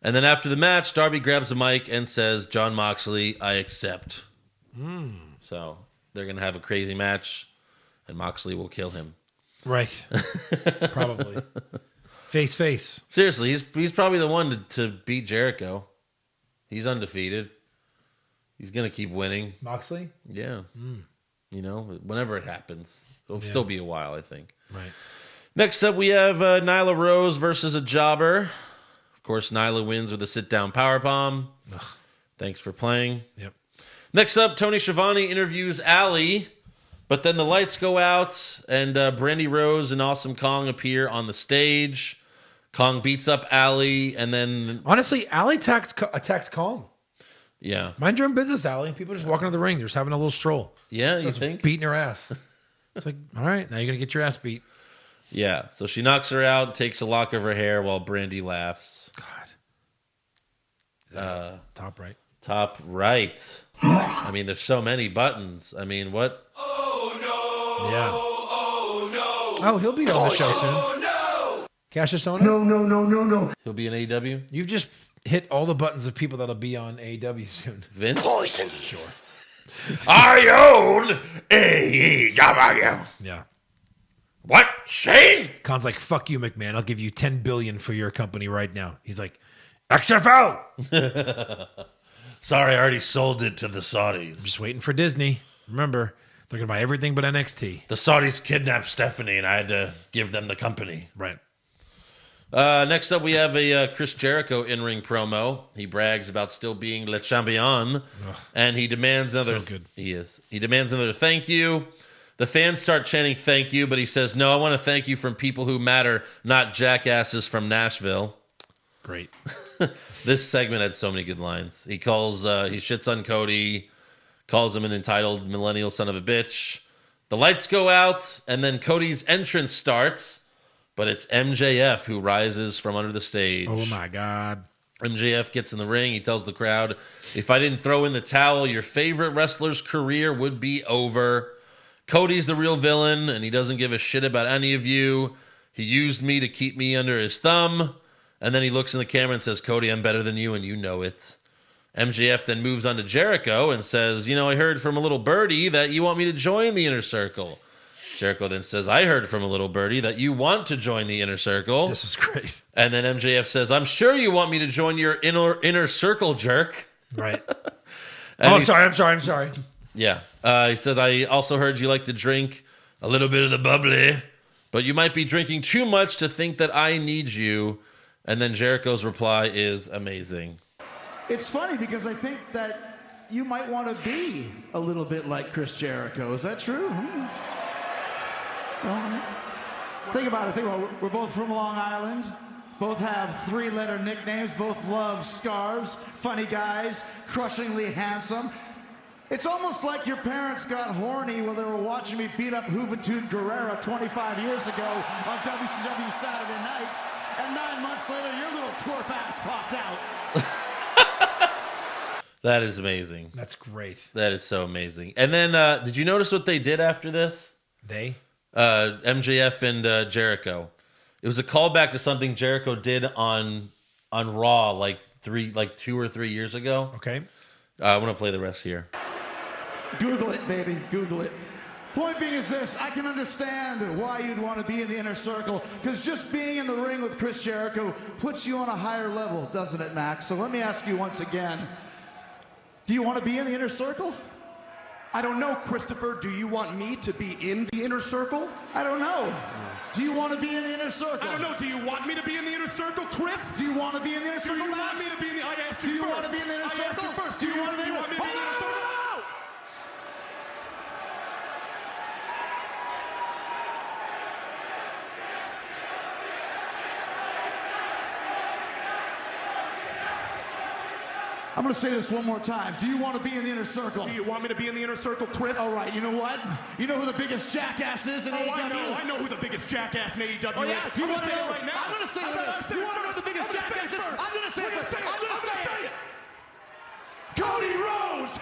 S1: And then after the match, Darby grabs a mic and says, "Jon Moxley, I accept." So they're going to have a crazy match, and Moxley will kill him.
S2: Right. Probably. Face.
S1: Seriously, he's probably the one to beat Jericho. He's undefeated. He's going to keep winning.
S2: Moxley?
S1: Yeah. Whenever it happens. It'll still be a while, I think.
S2: Right.
S1: Next up, we have Nyla Rose versus a jobber. Of course, Nyla wins with a sit-down powerbomb. Thanks for playing.
S2: Yep.
S1: Next up, Tony Schiavone interviews Allie, but then the lights go out, and Brandy Rose and Awesome Kong appear on the stage. Kong beats up Allie, and then...
S2: Honestly, Allie attacks Kong.
S1: Yeah.
S2: Mind your own business, Allie. People just walking to the ring. They're just having a little stroll.
S1: Yeah, you think?
S2: Beating her ass. It's like, all right, now you're going to get your ass beat.
S1: Yeah, so she knocks her out, takes a lock of her hair while Brandy laughs.
S2: God. Top right.
S1: Top right. I mean, there's so many buttons. I mean, what?
S3: Oh, no.
S2: Yeah.
S3: Oh, no.
S2: Oh, he'll be on the show soon.
S3: Oh, no.
S2: Cassius Ohno?
S3: No.
S1: He'll be in AEW?
S2: You've just hit all the buttons of people that'll be on AEW soon.
S1: Vince?
S3: Poison.
S2: Sure.
S3: I own AEW.
S2: Yeah.
S3: What? Shane?
S2: Khan's like, fuck you, McMahon. I'll give you $10 billion for your company right now. He's like, XFL.
S1: Sorry, I already sold it to the
S2: I'm
S1: Saudis.
S2: just waiting for Disney. Remember, they're going to buy everything but NXT.
S1: The Saudis kidnapped Stephanie, and I had to give them the company.
S2: Right.
S1: Next up, we have a Chris Jericho in-ring promo. He brags about still being Le Champion, and he demands another...
S2: So good.
S1: He is. He demands another thank you. The fans start chanting thank you, but he says, no, I want to thank you from people who matter, not jackasses from Nashville.
S2: Great.
S1: This segment had so many good lines. He shits on Cody, calls him an entitled millennial son of a bitch. The lights go out, and then Cody's entrance starts, but it's MJF who rises from under the stage.
S2: Oh, my God.
S1: MJF gets in the ring. He tells the crowd, if I didn't throw in the towel, your favorite wrestler's career would be over. Cody's the real villain, and he doesn't give a shit about any of you. He used me to keep me under his thumb. And then he looks in the camera and says, Cody, I'm better than you, and you know it. MJF then moves on to Jericho and says, I heard from a little birdie that you want me to join the Inner Circle. Jericho then says, I heard from a little birdie that you want to join the Inner Circle.
S2: This was great.
S1: And then MJF says, I'm sure you want me to join your inner circle, jerk.
S2: Right.
S1: And
S2: I'm sorry.
S1: Yeah. He said, I also heard you like to drink a little bit of the bubbly, but you might be drinking too much to think that I need you. And then Jericho's reply is amazing.
S4: It's funny because I think that you might want to be a little bit like Chris Jericho. Is that true? Well, think about it. We're both from Long Island. Both have 3-letter nicknames. Both love scarves. Funny guys. Crushingly handsome. It's almost like your parents got horny when they were watching me beat up Juventud Guerrera 25 years ago on WCW Saturday Night. And 9 months later, your little twerp ass popped out.
S1: That is amazing.
S2: That's great.
S1: That is so amazing. And then, did you notice what they did after this?
S2: They?
S1: MJF and Jericho. It was a callback to something Jericho did on Raw like 2 or 3 years ago.
S2: Okay.
S1: I want to play the rest here.
S4: Google it, baby. Google it. Point being is this, I can understand why you'd want to be in the Inner Circle, because just being in the ring with Chris Jericho puts you on a higher level, doesn't it, Max? So let me ask you once again, Do you want to be in the inner circle?
S5: I don't know, Christopher. Do you want me to be in the inner circle?
S4: I don't know. Do you want to be in the inner circle?
S5: I don't know. Do you want me to be in the inner circle, Chris?
S4: Do you want to be in the inner
S5: Do
S4: circle,
S5: you
S4: Max?
S5: want me to be in the? I asked
S4: Do
S5: you
S4: you
S5: first.
S4: want to be in the inner
S5: I asked
S4: circle?
S5: you first.
S4: Do you want to be in the
S5: want me to be in the inner circle?
S4: I'm going to say this one more time. Do you want to be in the inner circle?
S5: Do you want me to be in the inner circle, Chris?
S4: All right, you know what? You know who the biggest jackass is in AEW?
S5: I know who the biggest jackass in AEW
S4: Oh, yeah?
S5: is.
S4: Do you
S5: I'm
S4: want to
S5: gonna say
S4: know?
S5: it right now?
S4: I'm going to say this. Do you want to know who the biggest jackass is? I'm going to say it. I'm going to say it. Cody Rhodes.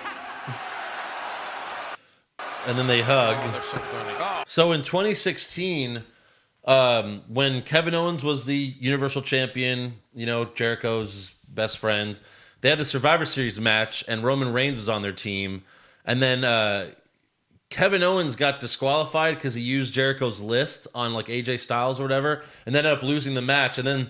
S1: And then they hug.
S6: Oh, they're so funny.
S1: So in 2016, when Kevin Owens was the Universal Champion, you know, Jericho's best friend, they had the Survivor Series match, and Roman Reigns was on their team. And then Kevin Owens got disqualified because he used Jericho's list on like AJ Styles or whatever, and then ended up losing the match. And then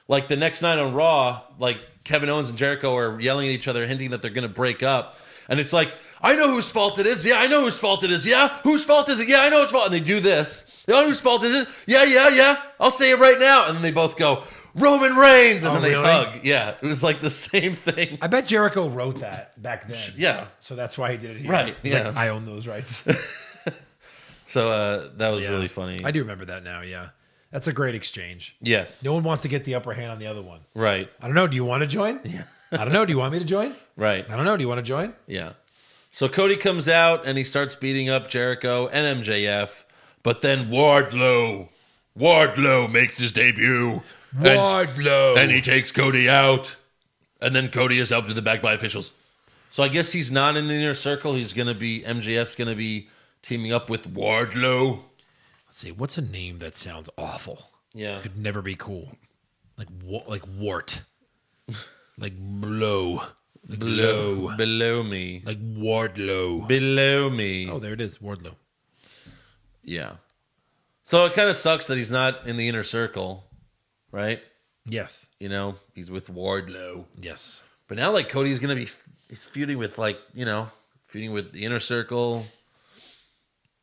S1: like the next night on Raw, like Kevin Owens and Jericho are yelling at each other, hinting that they're going to break up. And it's like, I know whose fault it is. Yeah, I know whose fault it is. Yeah, whose fault is it? Yeah, I know whose fault. And they do this. You know whose fault is it? Yeah. I'll say it right now. And then they both go, Roman Reigns. And then they
S2: really?
S1: hug. Yeah, it was like the same thing.
S2: I bet Jericho wrote that back then.
S1: Yeah.
S2: So that's why he did it here.
S1: Right,
S2: He's
S1: yeah.
S2: like, I own those rights.
S1: So that was
S2: Yeah.
S1: really funny.
S2: I do remember that now, yeah. That's a great exchange.
S1: Yes.
S2: No one wants to get the upper hand on the other one.
S1: Right.
S2: I don't know. Do you want to join? Yeah. I don't know. Do you want me to join?
S1: Right.
S2: I don't know. Do you want to join?
S1: Yeah. So Cody comes out and he starts beating up Jericho and MJF, but then
S3: Wardlow makes his debut.
S2: Wardlow.
S3: And he takes Cody out.
S1: and then Cody is helped to the back by officials. So I guess he's not in the inner circle. He's going to be MJF's going to be teaming up with Wardlow.
S2: Let's see. What's a name that sounds awful?
S1: Yeah.
S2: Could never be cool. Like wart. Like blow. Like blow.
S1: Below me.
S2: Like Wardlow.
S1: Below me.
S2: Oh, there it is. Wardlow.
S1: Yeah. So it kind of sucks that he's not in the inner circle, right?
S2: Yes.
S1: You know, he's with Wardlow.
S2: Yes.
S1: But now, like, Cody's going to be he's feuding with, like, you know, feuding with the inner circle,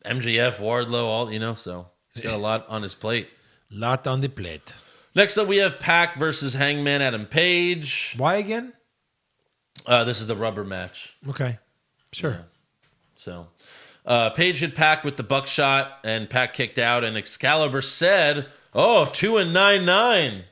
S1: MJF, Wardlow, all, you know, so he's got a lot on his plate.
S2: Lot on the plate.
S1: Next up, we have Pac versus Hangman Adam Page.
S2: Why again?
S1: This is the rubber match.
S2: Okay. Sure.
S1: Yeah. So, Page hit Pac with the buckshot, and Pac kicked out, and Excalibur said, "Oh, 2-9-9."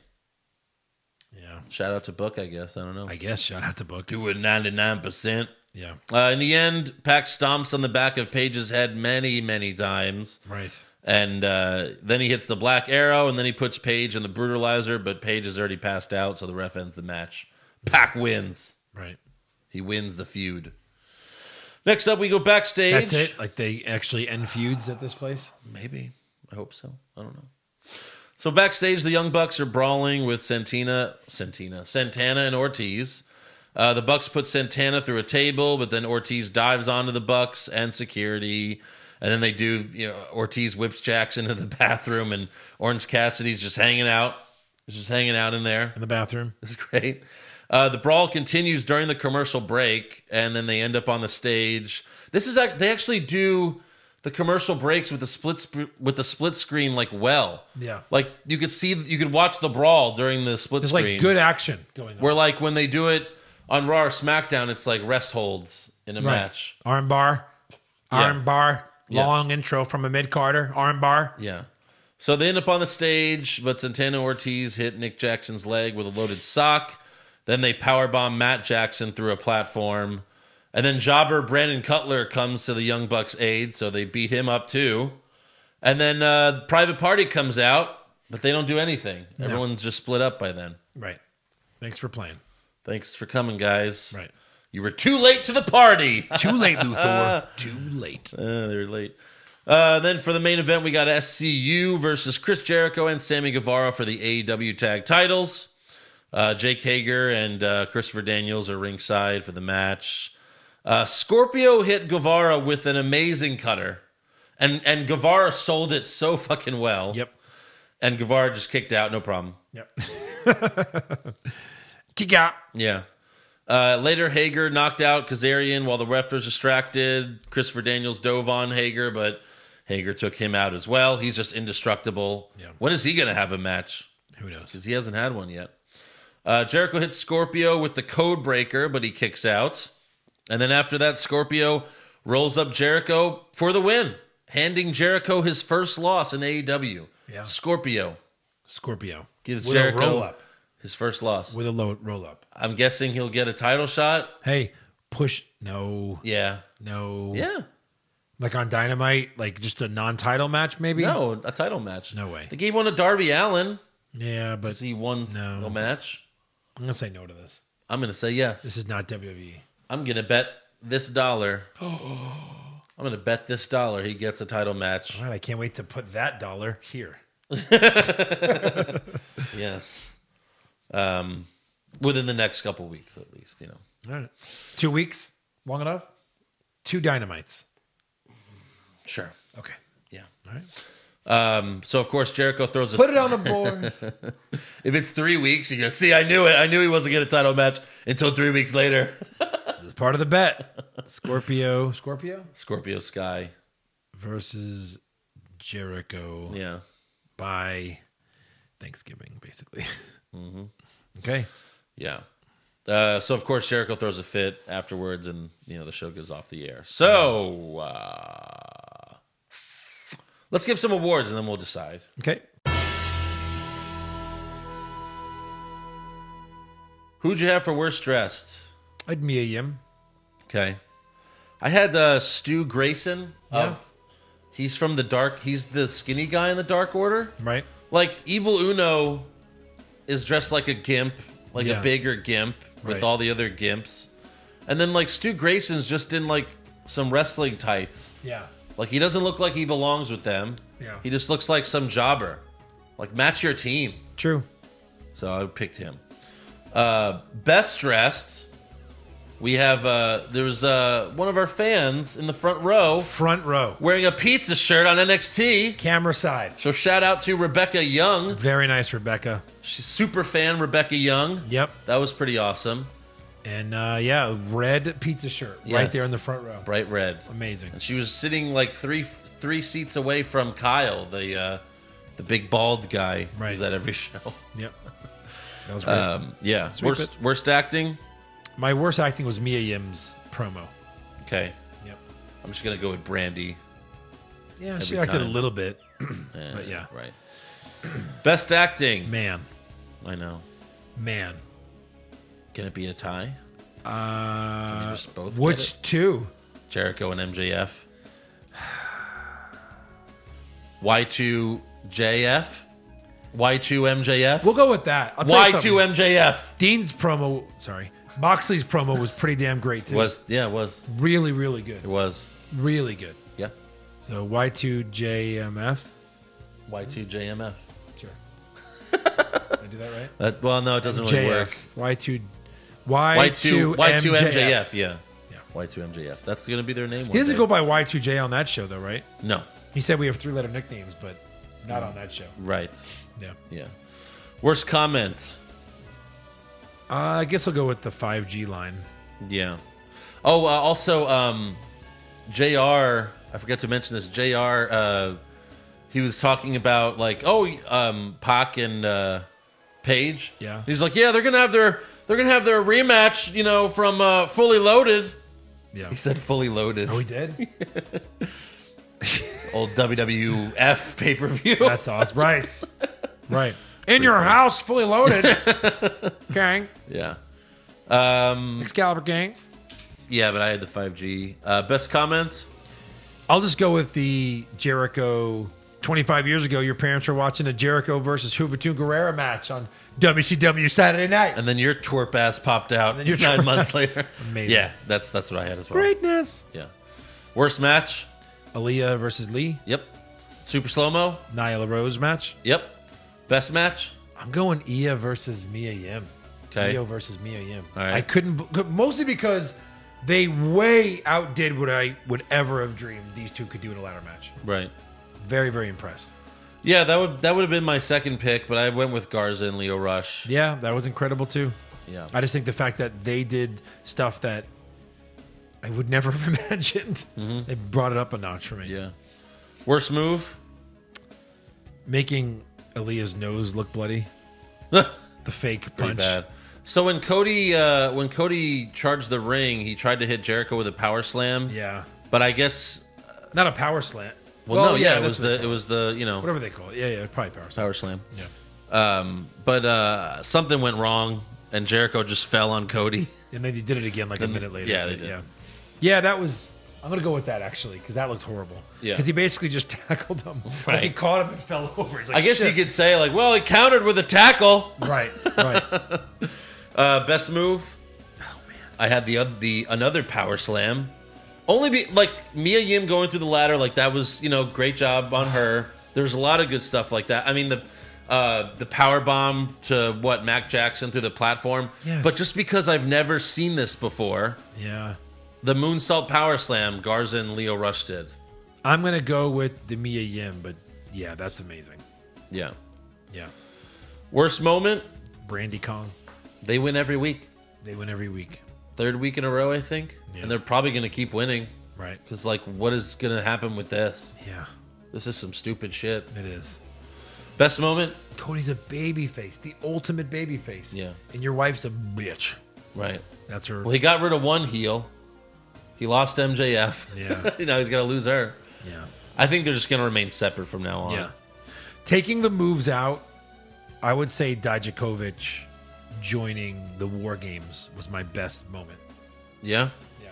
S2: Yeah.
S1: Shout out to Book, I guess. I don't know.
S2: I guess. Shout out to Book.
S1: 2-99%.
S2: Yeah.
S1: In the end, Pac stomps on the back of Page's head many, many times.
S2: Right.
S1: And then he hits the Black Arrow, and then he puts Page in the Brutalizer, but Page has already passed out, so the ref ends the match. Pac wins.
S2: Right.
S1: He wins the feud. Next up, we go backstage.
S2: That's it? Like they actually end feuds at this place?
S1: Maybe. I hope so. I don't know. So backstage, the Young Bucks are brawling with Santana and Ortiz. The Bucks put Santana through a table, but then Ortiz dives onto the Bucks and security. And then they do, you know, Ortiz whips Jackson into the bathroom, and Orange Cassidy's just hanging out. He's just hanging out in there.
S2: In the bathroom?
S1: This is great. The brawl continues during the commercial break, and then they end up on the stage. This is they actually do the commercial breaks with the split screen like well.
S2: Yeah.
S1: Like you could watch the brawl during the split
S2: There's
S1: screen.
S2: like good action going on.
S1: Where like when they do it on Raw or SmackDown, it's like rest holds in a match.
S2: Arm bar. Arm bar.
S1: Yes.
S2: Long intro from a mid-carder. Arm bar.
S1: Yeah. So they end up on the stage, but Santana Ortiz hit Nick Jackson's leg with a loaded sock. Then they powerbomb Matt Jackson through a platform. And then jobber Brandon Cutler comes to the Young Bucks' aid, so they beat him up too. And then Private Party comes out, but they don't do anything.
S2: No.
S1: Everyone's just split up by then.
S2: Right. Thanks for playing.
S1: Thanks for coming, guys.
S2: Right.
S1: You were too late to the party.
S2: Too late, Luthor. Too late.
S1: They're late. Then for the main event, we got SCU versus Chris Jericho and Sammy Guevara for the AEW tag titles. Jake Hager and Christopher Daniels are ringside for the match. Scorpio hit Guevara with an amazing cutter. And Guevara sold it so fucking well.
S2: Yep.
S1: And Guevara just kicked out, no problem.
S2: Yep. Kick out.
S1: Yeah. Later, Hager knocked out Kazarian while the ref was distracted. Christopher Daniels dove on Hager, but Hager took him out as well. He's just indestructible.
S2: Yeah.
S1: When is he going to have a match?
S2: Who knows?
S1: Because he hasn't had one yet. Jericho hits Scorpio with the code breaker, but he kicks out. And then after that, Scorpio rolls up Jericho for the win, handing Jericho his first loss in AEW.
S2: Yeah.
S1: Scorpio
S2: with
S1: gives
S2: a
S1: Jericho
S2: roll-up.
S1: his first loss.
S2: With a low roll-up.
S1: I'm guessing he'll get a title shot.
S2: Hey, push. No.
S1: Yeah.
S2: No.
S1: Yeah.
S2: Like on Dynamite, like just a non-title match, maybe?
S1: No, a title match.
S2: No way.
S1: They gave one to Darby Allin
S2: Yeah, but
S1: because he won
S2: No.
S1: a match.
S2: I'm going to say no to this.
S1: I'm going to say yes.
S2: This is not WWE.
S1: I'm going to bet this $1. I'm going to bet this $1 he gets a title match.
S2: All right, I can't wait to put that dollar here.
S1: Yes. Within the next couple weeks, at least, you know.
S2: All right. 2 weeks? Long enough? 2 Dynamites.
S1: Sure.
S2: Okay.
S1: Yeah.
S2: All right.
S1: So, of course, Jericho throws a...
S2: Put it on the board.
S1: If it's 3 weeks, you go, see, I knew it. I knew he wasn't going to title match until 3 weeks later.
S2: This is part of the bet. Scorpio
S1: Scorpio Sky.
S2: versus Jericho
S1: Yeah.
S2: by Thanksgiving, basically. Mm-hmm. Okay.
S1: Yeah. So, of course, Jericho throws a fit afterwards, and, you know, the show goes off the air. So, let's give some awards, and then we'll decide.
S2: Okay.
S1: Who'd you have for worst dressed?
S2: I had Mia Yim.
S1: Okay. I had Stu Grayson.
S2: Yeah.
S1: He's from the Dark. He's the skinny guy in the Dark Order.
S2: Right.
S1: Like, Evil Uno is dressed like a gimp, like
S2: Yeah.
S1: a bigger gimp with
S2: Right.
S1: all the other gimps. And then, like, Stu Grayson's just in, like, some wrestling tights.
S2: Yeah.
S1: Like, he doesn't look like he belongs with them.
S2: Yeah.
S1: He just looks like some jobber. Like, match your team.
S2: True.
S1: So I picked him. Best dressed, we have, there was one of our fans in the front row
S2: Front row.
S1: wearing a pizza shirt on NXT.
S2: Camera side.
S1: So shout out to Rebecca Young.
S2: Very nice, Rebecca.
S1: She's super fan Rebecca Young.
S2: Yep.
S1: That was pretty awesome.
S2: And yeah, red pizza shirt right
S1: Yes.
S2: there in the front row.
S1: Bright red.
S2: Amazing.
S1: And she was sitting like three seats away from Kyle, the big bald guy
S2: Right.
S1: who's at every show.
S2: Yep. That was great.
S1: Yeah.
S2: Sweep it.
S1: Worst acting?
S2: My worst acting was Mia Yim's promo.
S1: Okay.
S2: Yep.
S1: I'm just going to go with Brandy.
S2: Yeah, she
S1: Every
S2: acted
S1: time.
S2: a little bit. But yeah.
S1: Right. Best acting.
S2: Man.
S1: I know.
S2: Man.
S1: Can it be a tie? Can we just both get
S2: Which
S1: it?
S2: two?
S1: Jericho and MJF. Y2JF. Y2 MJF.
S2: We'll go with that. I'll tell you
S1: Y2
S2: something.
S1: MJF.
S2: Dean's promo, sorry. Moxley's promo was pretty damn great too.
S1: It was
S2: Really, really good.
S1: it was
S2: Really good.
S1: yeah.
S2: So Y2JMF.
S1: Y2JMF.
S2: Sure. Did I do that right?
S1: Well, no, it doesn't really
S2: JF.
S1: work.
S2: Y2
S1: Y2 MJF. Yeah.
S2: Yeah.
S1: Y2 MJF. That's gonna be their name.
S2: He doesn't go by Y2J on that show though, right?
S1: No.
S2: He said we have 3-letter nicknames, but not on that show.
S1: Right.
S2: Yeah.
S1: Yeah. Worst comment.
S2: I guess I'll go with the 5G line.
S1: Yeah. Oh, also, JR, I forgot to mention this. JR, he was talking about, like, Pac and Paige.
S2: Yeah.
S1: He's like, yeah, they're gonna have their rematch, you know, from Fully Loaded.
S2: Yeah.
S1: He said Fully Loaded.
S2: Oh, he did?
S1: Old WWF pay-per-view.
S2: That's awesome. Right. Right. In your house, fully loaded. Gang.
S1: Yeah.
S2: Excalibur gang.
S1: Yeah, but I had the 5G. Best comment?
S2: I'll just go with the Jericho. 25 years ago, your parents were watching a Jericho versus Juventud Guerrera match on WCW Saturday night.
S1: And then your twerp ass popped out
S2: then your
S1: 9
S2: twerp
S1: months later.
S2: Amazing.
S1: Yeah, that's what I had as well.
S2: Greatness.
S1: Yeah. Worst match?
S2: Aaliyah versus Lee.
S1: Yep. Super slow-mo?
S2: Nyla Rose match.
S1: Yep. Best match?
S2: I'm going Ia versus Mia Yim.
S1: Okay.
S2: Io versus Mia Yim.
S1: All right.
S2: I couldn't, mostly because they way outdid what I would ever have dreamed these two could do in a ladder match.
S1: Right.
S2: Very, very impressed.
S1: Yeah, that would have been my second pick, but I went with Garza and Leo Rush.
S2: Yeah, that was incredible too.
S1: Yeah.
S2: I just think the fact that they did stuff that I would never have imagined, it brought it up a notch for me.
S1: Yeah. Worst move?
S2: Making Aaliyah's nose look bloody. The fake
S1: Pretty
S2: punch.
S1: bad. So when Cody charged the ring, he tried to hit Jericho with a power slam.
S2: Yeah.
S1: But I guess
S2: Not a power slam.
S1: well, no, yeah, it
S2: that's
S1: was
S2: what they
S1: the
S2: call it. Whatever they call it. Yeah, probably power slam.
S1: power slam.
S2: Yeah.
S1: But something went wrong, and Jericho just fell on Cody.
S2: And then they did it again like a minute later.
S1: yeah, they did.
S2: Yeah, that was. I'm gonna go with that actually because that looked horrible.
S1: Yeah.
S2: Because he basically just tackled him. Like,
S1: Right.
S2: he caught him and fell over. He's like,
S1: I guess
S2: "Shit."
S1: you could say like, well, he countered with a tackle.
S2: Right. Right.
S1: Best move? Oh man, I had the another power slam. Only be like Mia Yim going through the ladder, like that was great job on her. There's a lot of good stuff like that. I mean the power bomb to Mac Jackson through the platform.
S2: Yes.
S1: But just because I've never seen this before,
S2: Yeah.
S1: the moonsault power slam Garza and Leo Rush did.
S2: I'm gonna go with the Mia Yim, but yeah, that's amazing.
S1: Yeah.
S2: Yeah.
S1: Worst moment?
S2: Brandy Kong.
S1: They win every week.
S2: They win every week.
S1: Third week in a row, I think.
S2: Yeah.
S1: And they're probably going to keep winning.
S2: Right.
S1: Because, like, what is going to happen with this?
S2: Yeah.
S1: This is some stupid shit.
S2: It is.
S1: Best moment?
S2: Cody's a baby face, the ultimate baby face.
S1: Yeah.
S2: And your wife's a bitch.
S1: Right.
S2: That's her.
S1: Well, he got rid of one heel. He lost MJF.
S2: Yeah.
S1: Now he's got to lose her.
S2: Yeah.
S1: I think they're just going to remain separate from now on.
S2: Yeah. Taking the moves out, I would say Dijakovic joining the War Games was my best moment.
S1: Yeah?
S2: Yeah.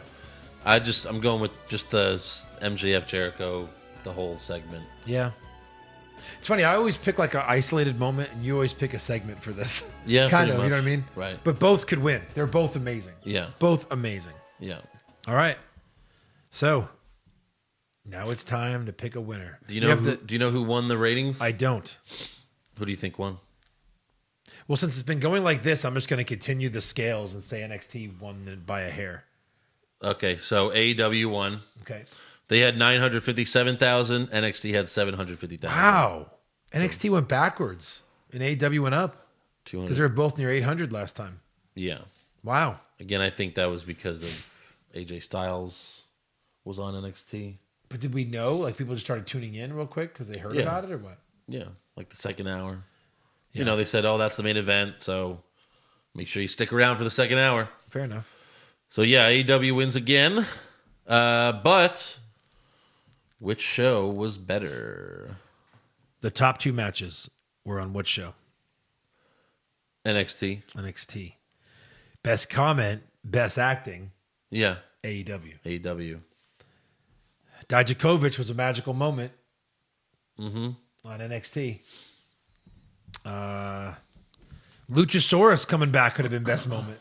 S1: I'm going with just the MJF Jericho, the whole segment.
S2: Yeah. It's funny, I always pick like an isolated moment, and you always pick a segment for this.
S1: Yeah,
S2: kind
S1: pretty
S2: of, you know what I
S1: much.
S2: mean?
S1: Right.
S2: But both could win. They're both amazing.
S1: Yeah.
S2: Both amazing.
S1: Yeah.
S2: All right. So now it's time to pick a winner.
S1: Do you know who won the ratings?
S2: I don't.
S1: Who do you think won?
S2: Well, since it's been going like this, I'm just going to continue the scales and say NXT won by a hair.
S1: Okay, so AEW won.
S2: Okay.
S1: They had 957,000. NXT had 750,000.
S2: Wow. NXT went backwards and AEW went up
S1: 200.
S2: because they were both near 800 last time.
S1: Yeah.
S2: Wow.
S1: Again, I think that was because of AJ Styles was on NXT.
S2: But did we know? Like people just started tuning in real quick because they heard
S1: Yeah.
S2: about it or what?
S1: Yeah, like the second hour.
S2: Yeah.
S1: You know, they said, "Oh, that's the main event, so make sure you stick around for the second hour."
S2: Fair enough.
S1: So yeah, AEW wins again. But which show was better?
S2: The top two matches were on what show?
S1: NXT.
S2: NXT. Best comment, best acting,
S1: Yeah,
S2: AEW.
S1: AEW.
S2: Dijakovic was a magical moment
S1: Mm-hmm.
S2: on NXT. Luchasaurus coming back could have been best moment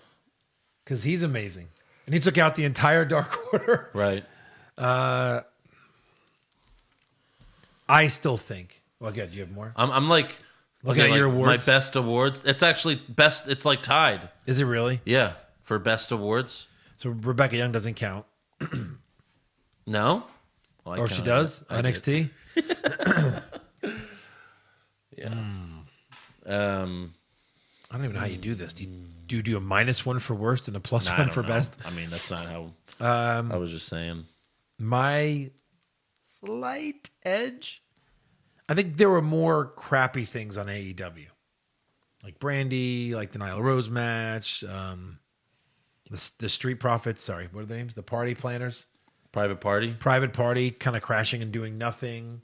S2: because he's amazing. And he took out the entire Dark Order.
S1: Right.
S2: I still think. Well, good. Do you have more?
S1: I'm like
S2: Looking at your awards.
S1: My best awards. It's actually best. It's like tied.
S2: Is it really?
S1: Yeah, for best awards.
S2: So Rebecca Young doesn't count.
S1: No. Well, I
S2: Or she
S1: counted
S2: does?
S1: it. I did.
S2: NXT?
S1: Yeah.
S2: I don't even know how you do this. Do you do a -1 for worst and a +1
S1: I don't
S2: for
S1: know.
S2: best?
S1: I mean, that's not how. I was just saying.
S2: My slight edge. I think there were more crappy things on AEW, like Brandy, like the Nyla Rose match, the Street Profits. Sorry, what are their names? The Party Planners,
S1: Private Party.
S2: Private Party, kind of crashing and doing nothing.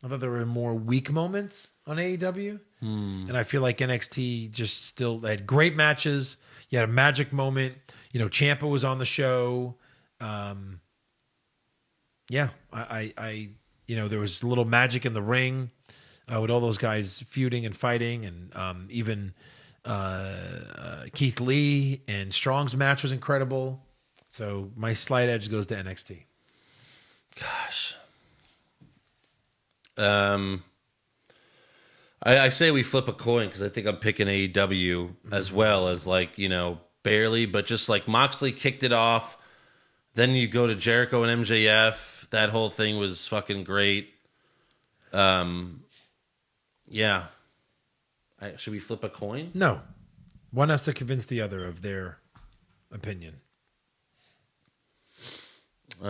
S2: I thought there were more weak moments on AEW, and I feel like NXT just still they had great matches. You had a magic moment. You know, Ciampa was on the show. Yeah, I there was a little magic in the ring with all those guys feuding and fighting, and even Keith Lee and Strong's match was incredible. So my slight edge goes to NXT.
S1: Gosh. I say we flip a coin because I think I'm picking AEW as well as barely, but just like Moxley kicked it off. Then you go to Jericho and MJF. That whole thing was fucking great. Yeah. Should we flip a coin?
S2: No, One has to convince the other of their opinion. We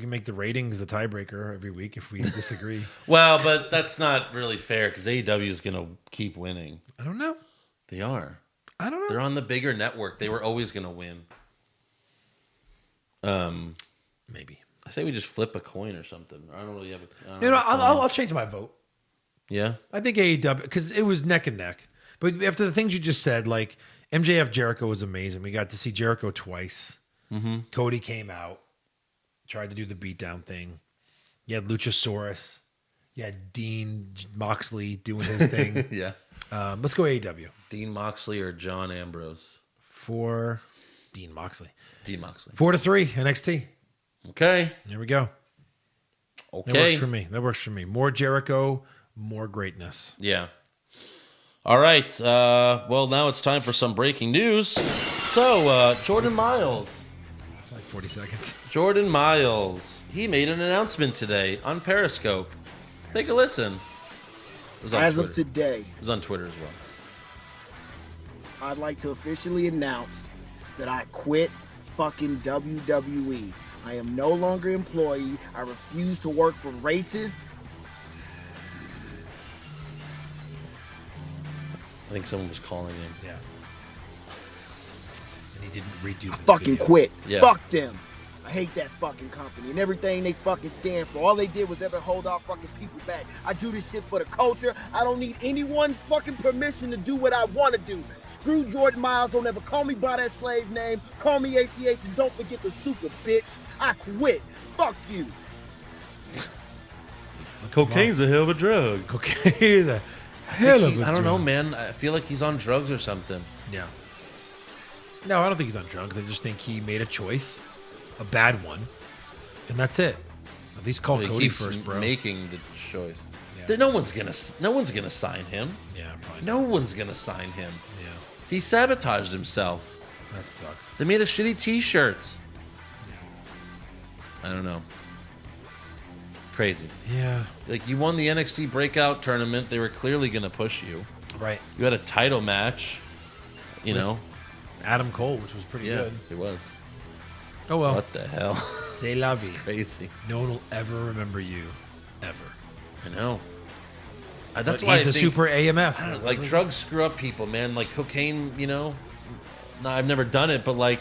S2: can make the ratings the tiebreaker every week if we disagree.
S1: Well, but that's not really fair because AEW is going to keep winning.
S2: I don't know.
S1: They are.
S2: I don't know.
S1: They're on the bigger network. They were always going to win.
S2: Maybe.
S1: I say we just flip a coin or something. I don't really have a.
S2: You know, I'll change my vote.
S1: Yeah.
S2: I think AEW, because it was neck and neck. But after the things you just said, like MJF Jericho was amazing. We got to see Jericho twice. Mm-hmm. Cody came out, tried to do the beatdown thing. You had Luchasaurus. You had Dean Moxley doing his thing.
S1: Yeah.
S2: Let's go AEW.
S1: Dean Moxley or John Ambrose?
S2: For Dean Moxley.
S1: Dean Moxley.
S2: 4-3 NXT.
S1: Okay.
S2: There we go.
S1: Okay.
S2: That works for me. That works for me. More Jericho, more greatness.
S1: Yeah. All right. Well, now it's time for some breaking news. So, Jordan Miles.
S2: It's like 40 seconds.
S1: Jordan Miles. He made an announcement today on Periscope. Take a listen. It was on
S6: As
S1: Twitter.
S6: of today,
S1: It was on Twitter as well.
S6: I'd like to officially announce that I quit fucking WWE. I am no longer employee. I refuse to work for racists.
S1: I think someone was calling him.
S2: Yeah. And he didn't redo the
S6: Fucking
S2: video.
S6: quit.
S1: Yeah.
S6: Fuck them. I hate that fucking company and everything they fucking stand for. All they did was ever hold our fucking people back. I do this shit for the culture. I don't need anyone's fucking permission to do what I want to do. Screw Jordan Miles. Don't ever call me by that slave name. Call me ACH and don't forget the super bitch. I quit. Fuck you.
S1: Cocaine's a hell of a drug.
S2: Okay. He's a hell of a
S1: I don't know,
S2: drug.
S1: man. I feel like he's on drugs or something.
S2: Yeah. No, I don't think he's on drugs. I just think he made a choice, a bad one, and that's it. At least call
S1: He
S2: Cody
S1: keeps
S2: first, bro.
S1: making the choice.
S2: Yeah.
S1: No one's gonna sign him.
S2: Yeah, probably.
S1: No one's gonna sign him.
S2: Yeah,
S1: He sabotaged himself.
S2: that sucks.
S1: They made a shitty T-shirt. I don't know. Crazy.
S2: Yeah,
S1: Like, you won the NXT Breakout tournament. They were clearly gonna push you.
S2: right.
S1: You had a title match. You know.
S2: Adam Cole, which was pretty
S1: Yeah,
S2: good.
S1: it was.
S2: Oh well.
S1: What the hell?
S2: C'est la
S1: It's
S2: vie.
S1: crazy.
S2: No one will ever remember you, ever.
S1: I know. That's
S2: But
S1: why
S2: he's
S1: I
S2: the
S1: think,
S2: super AMF.
S1: I don't know, like, drugs screw up people, man. Like cocaine, you know. No, I've never done it, but like,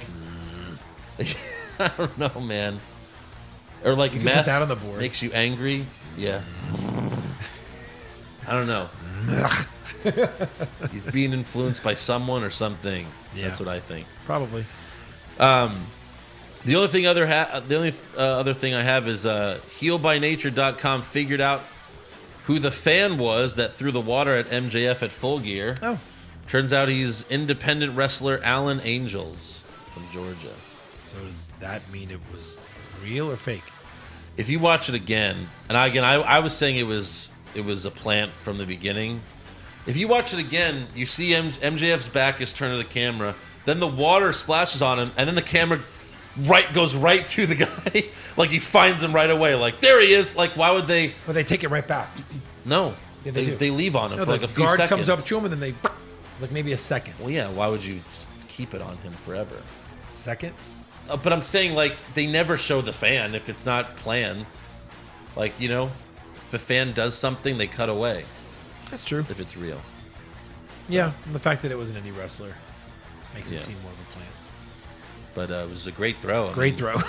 S1: I don't know, man. Or like
S2: can
S1: meth
S2: put that on the board.
S1: makes you angry. Yeah. I don't know. He's being influenced by someone or something.
S2: Yeah.
S1: That's what I think.
S2: Probably.
S1: The only other thing I have is healbynature.com figured out who the fan was that threw the water at MJF at Full Gear.
S2: Oh.
S1: Turns out he's independent wrestler Alan Angels from Georgia.
S2: So does that mean it was real or fake?
S1: If you watch it again, and I was saying it was a plant from the beginning. If you watch it again, you see MJF's back is turned to the camera. Then the water splashes on him, and then the camera goes right through the guy. Like, he finds him right away. Like, there he is. Like, why would they?
S2: But they take it right back.
S1: No,
S2: Yeah, they do.
S1: they leave on him
S2: No,
S1: for like
S2: the
S1: a few
S2: guard
S1: seconds.
S2: comes up to him and then they, like maybe a second.
S1: Well, yeah. Why would you keep it on him forever?
S2: Second?
S1: But I'm saying, like, they never show the fan if it's not planned. Like, you know, if a fan does something, they cut away
S2: That's true.
S1: if it's real.
S2: Yeah, and the fact that it was an indie wrestler makes it
S1: Yeah.
S2: seem more of a plan.
S1: But it was a great throw. I
S2: Great
S1: mean,
S2: throw.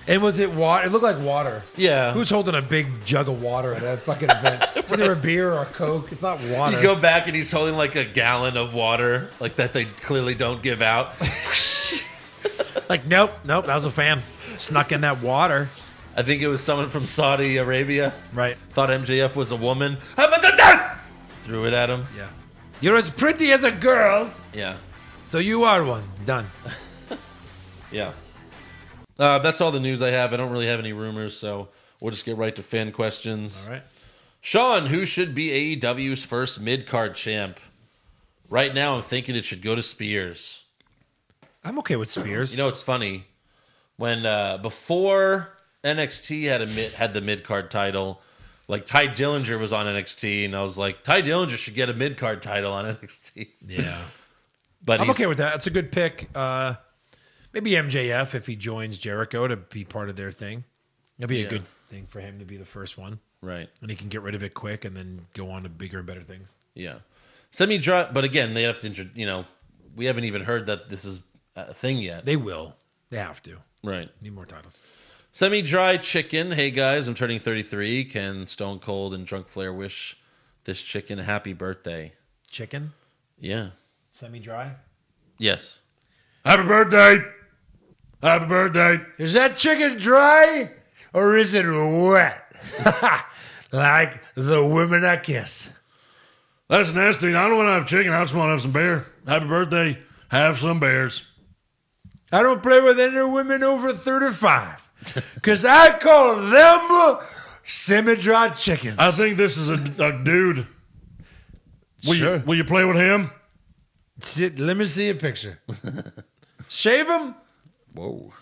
S2: And was it water? It looked like water.
S1: Yeah.
S2: Who's holding a big jug of water at a fucking event? It's either a beer or a Coke. It's not water.
S1: You go back and he's holding like a gallon of water, like that they clearly don't give out.
S2: Like, nope, that was a fan. Snuck in that water.
S1: I think it was someone from Saudi Arabia.
S2: Right.
S1: Thought MJF was a woman. How about that? Threw it at him.
S2: Yeah. You're as pretty as a girl,
S1: Yeah.
S2: so you are one. Done.
S1: Yeah. That's all the news I have. I don't really have any rumors, so we'll just get right to fan questions.
S2: All right.
S1: Sean, who should be AEW's first mid-card champ? Right now, I'm thinking it should go to Spears.
S2: I'm okay with Spears.
S1: You know, it's funny. When before NXT had the mid-card title, Like Ty Dillinger was on NXT, and I was like, Ty Dillinger should get a mid-card title on NXT.
S2: Yeah.
S1: But
S2: I'm okay with that. That's a good pick. Maybe MJF if he joins Jericho to be part of their thing. It'll be a good thing for him to be the first one.
S1: Right.
S2: And he can get rid of it quick and then go on to bigger and better things.
S1: Yeah. Semi-dry, but again, they have to, we haven't even heard that this is a thing yet.
S2: They will. They have to.
S1: Right.
S2: Need more titles.
S1: Semi-dry chicken. Hey, guys, I'm turning 33. Can Stone Cold and Drunk Flair wish this chicken a happy birthday?
S2: Chicken?
S1: Yeah.
S2: Semi-dry?
S1: Yes.
S3: Happy birthday. Happy birthday.
S2: Is that chicken dry or is it wet? Like the women I kiss.
S3: That's nasty. I don't want to have chicken. I just want to have some beer. Happy birthday. Have some bears.
S2: I don't play with any women over 35 because I call them semi-dry chickens.
S3: I think this is a dude.
S2: Sure.
S3: Will you play with him?
S2: Shit, let me see a picture. Shave him?
S1: Whoa.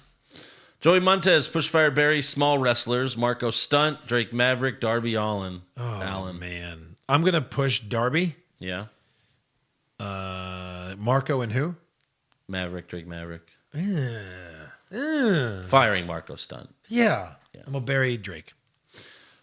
S1: Joey Montez, Pushfire Barry, Small Wrestlers, Marco Stunt, Drake Maverick, Darby Allin.
S2: Allen, man. I'm going to push Darby,
S1: Yeah.
S2: Marco, and who?
S1: Maverick, Drake Maverick.
S2: Yeah.
S1: Firing Marco Stunt.
S2: I'm going to bury Drake.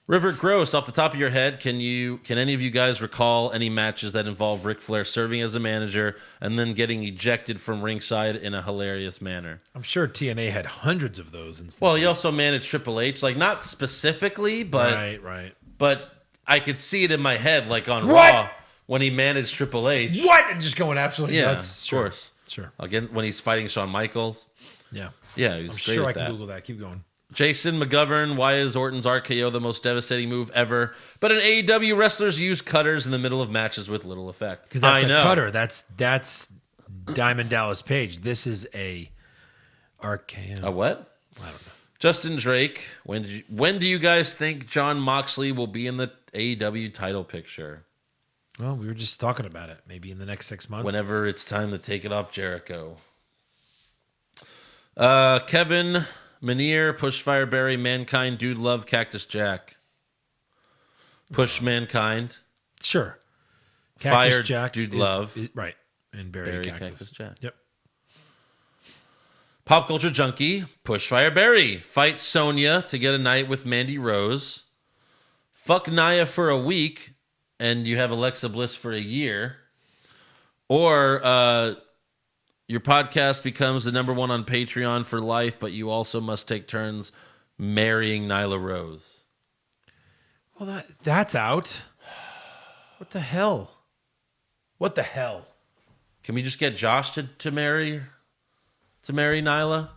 S1: River Gross, off the top of your head, can any of you guys recall any matches that involve Ric Flair serving as a manager and then getting ejected from ringside in a hilarious manner?
S2: I'm sure TNA had hundreds of those instances.
S1: Well, he also managed Triple H, like not specifically, but
S2: Right.
S1: but I could see it in my head, like on
S2: What?
S1: Raw when he managed Triple H.
S2: What? And just going absolutely
S1: Yeah,
S2: nuts.
S1: of course.
S2: Sure.
S1: Again, when he's fighting Shawn Michaels.
S2: Yeah.
S1: Yeah, he was
S2: I'm
S1: great
S2: sure
S1: at
S2: I can
S1: that.
S2: Google that. Keep going.
S1: Jason McGovern, why is Orton's RKO the most devastating move ever? But in AEW, wrestlers use cutters in the middle of matches with little effect.
S2: Because that's
S1: I know.
S2: a cutter. That's Diamond Dallas Page. This is a RKO.
S1: A what?
S2: I don't know.
S1: Justin Drake, when do you guys think John Moxley will be in the AEW title picture?
S2: Well, we were just talking about it. Maybe in the next 6 months.
S1: Whenever it's time to take it off Jericho. Kevin Manier, Pushfire Barry, Mankind, Dude Love, Cactus Jack. Push Mankind.
S2: Sure.
S1: Fire Dude Love.
S2: Right. And Barry,
S1: Barry
S2: Cactus.
S1: Cactus Jack.
S2: Yep.
S1: Pop Culture Junkie, Pushfire Barry. Fight Sonya to get a night with Mandy Rose. Fuck Nia for a week, and you have Alexa Bliss for a year. Or your podcast becomes the number one on Patreon for life, but you also must take turns marrying Nyla Rose.
S2: Well, that's out. What the hell? What the hell?
S1: Can we just get Josh to marry Nyla?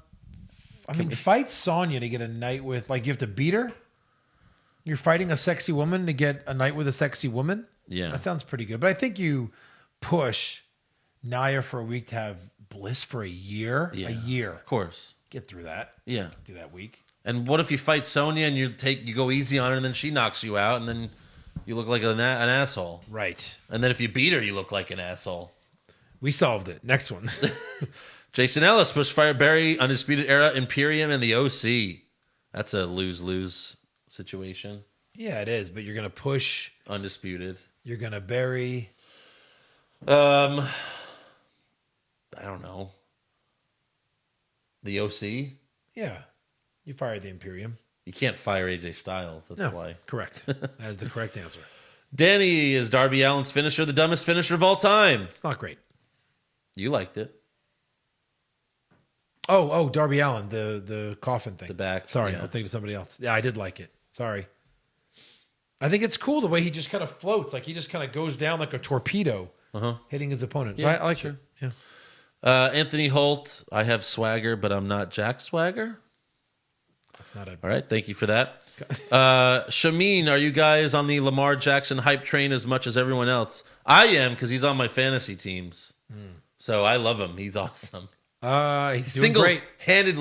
S2: I mean, fight Sonya to get a night with, like, you have to beat her? You're fighting a sexy woman to get a night with a sexy woman?
S1: Yeah.
S2: That sounds pretty good. But I think you push Nia for a week to have Bliss for a year.
S1: Yeah,
S2: A year.
S1: of course.
S2: Get through that.
S1: Yeah.
S2: Do that week.
S1: And what if you fight Sonya and you go easy on her and then she knocks you out and then you look like an asshole?
S2: Right.
S1: And then if you beat her, you look like an asshole.
S2: We solved it. Next one.
S1: Jason Ellis, Pushfire Barry, Undisputed Era, Imperium, and the OC. That's a lose-lose situation.
S2: Yeah, it is. But you're going to push.
S1: Undisputed.
S2: You're going to bury.
S1: I don't know. The OC?
S2: Yeah. You fired the Imperium.
S1: You can't fire AJ Styles. That's
S2: No.
S1: why.
S2: Correct. That is the correct answer.
S1: Danny, is Darby Allin's finisher the dumbest finisher of all time?
S2: It's not great.
S1: You liked it.
S2: Oh, Darby Allin, the coffin thing.
S1: The back,
S2: Sorry,
S1: yeah.
S2: I'm thinking of somebody else. Yeah, I did like it. Sorry. I think it's cool the way he just kind of floats. Like he just kind of goes down like a torpedo, hitting his opponent. So
S1: Yeah,
S2: I like it. Yeah.
S1: Anthony Holt, I have swagger, but I'm not Jack Swagger.
S2: That's not a.
S1: All right, thank you for that. Shameen, are you guys on the Lamar Jackson hype train as much as everyone else? I am because he's on my fantasy teams. So I love him. He's awesome.
S2: He's doing great.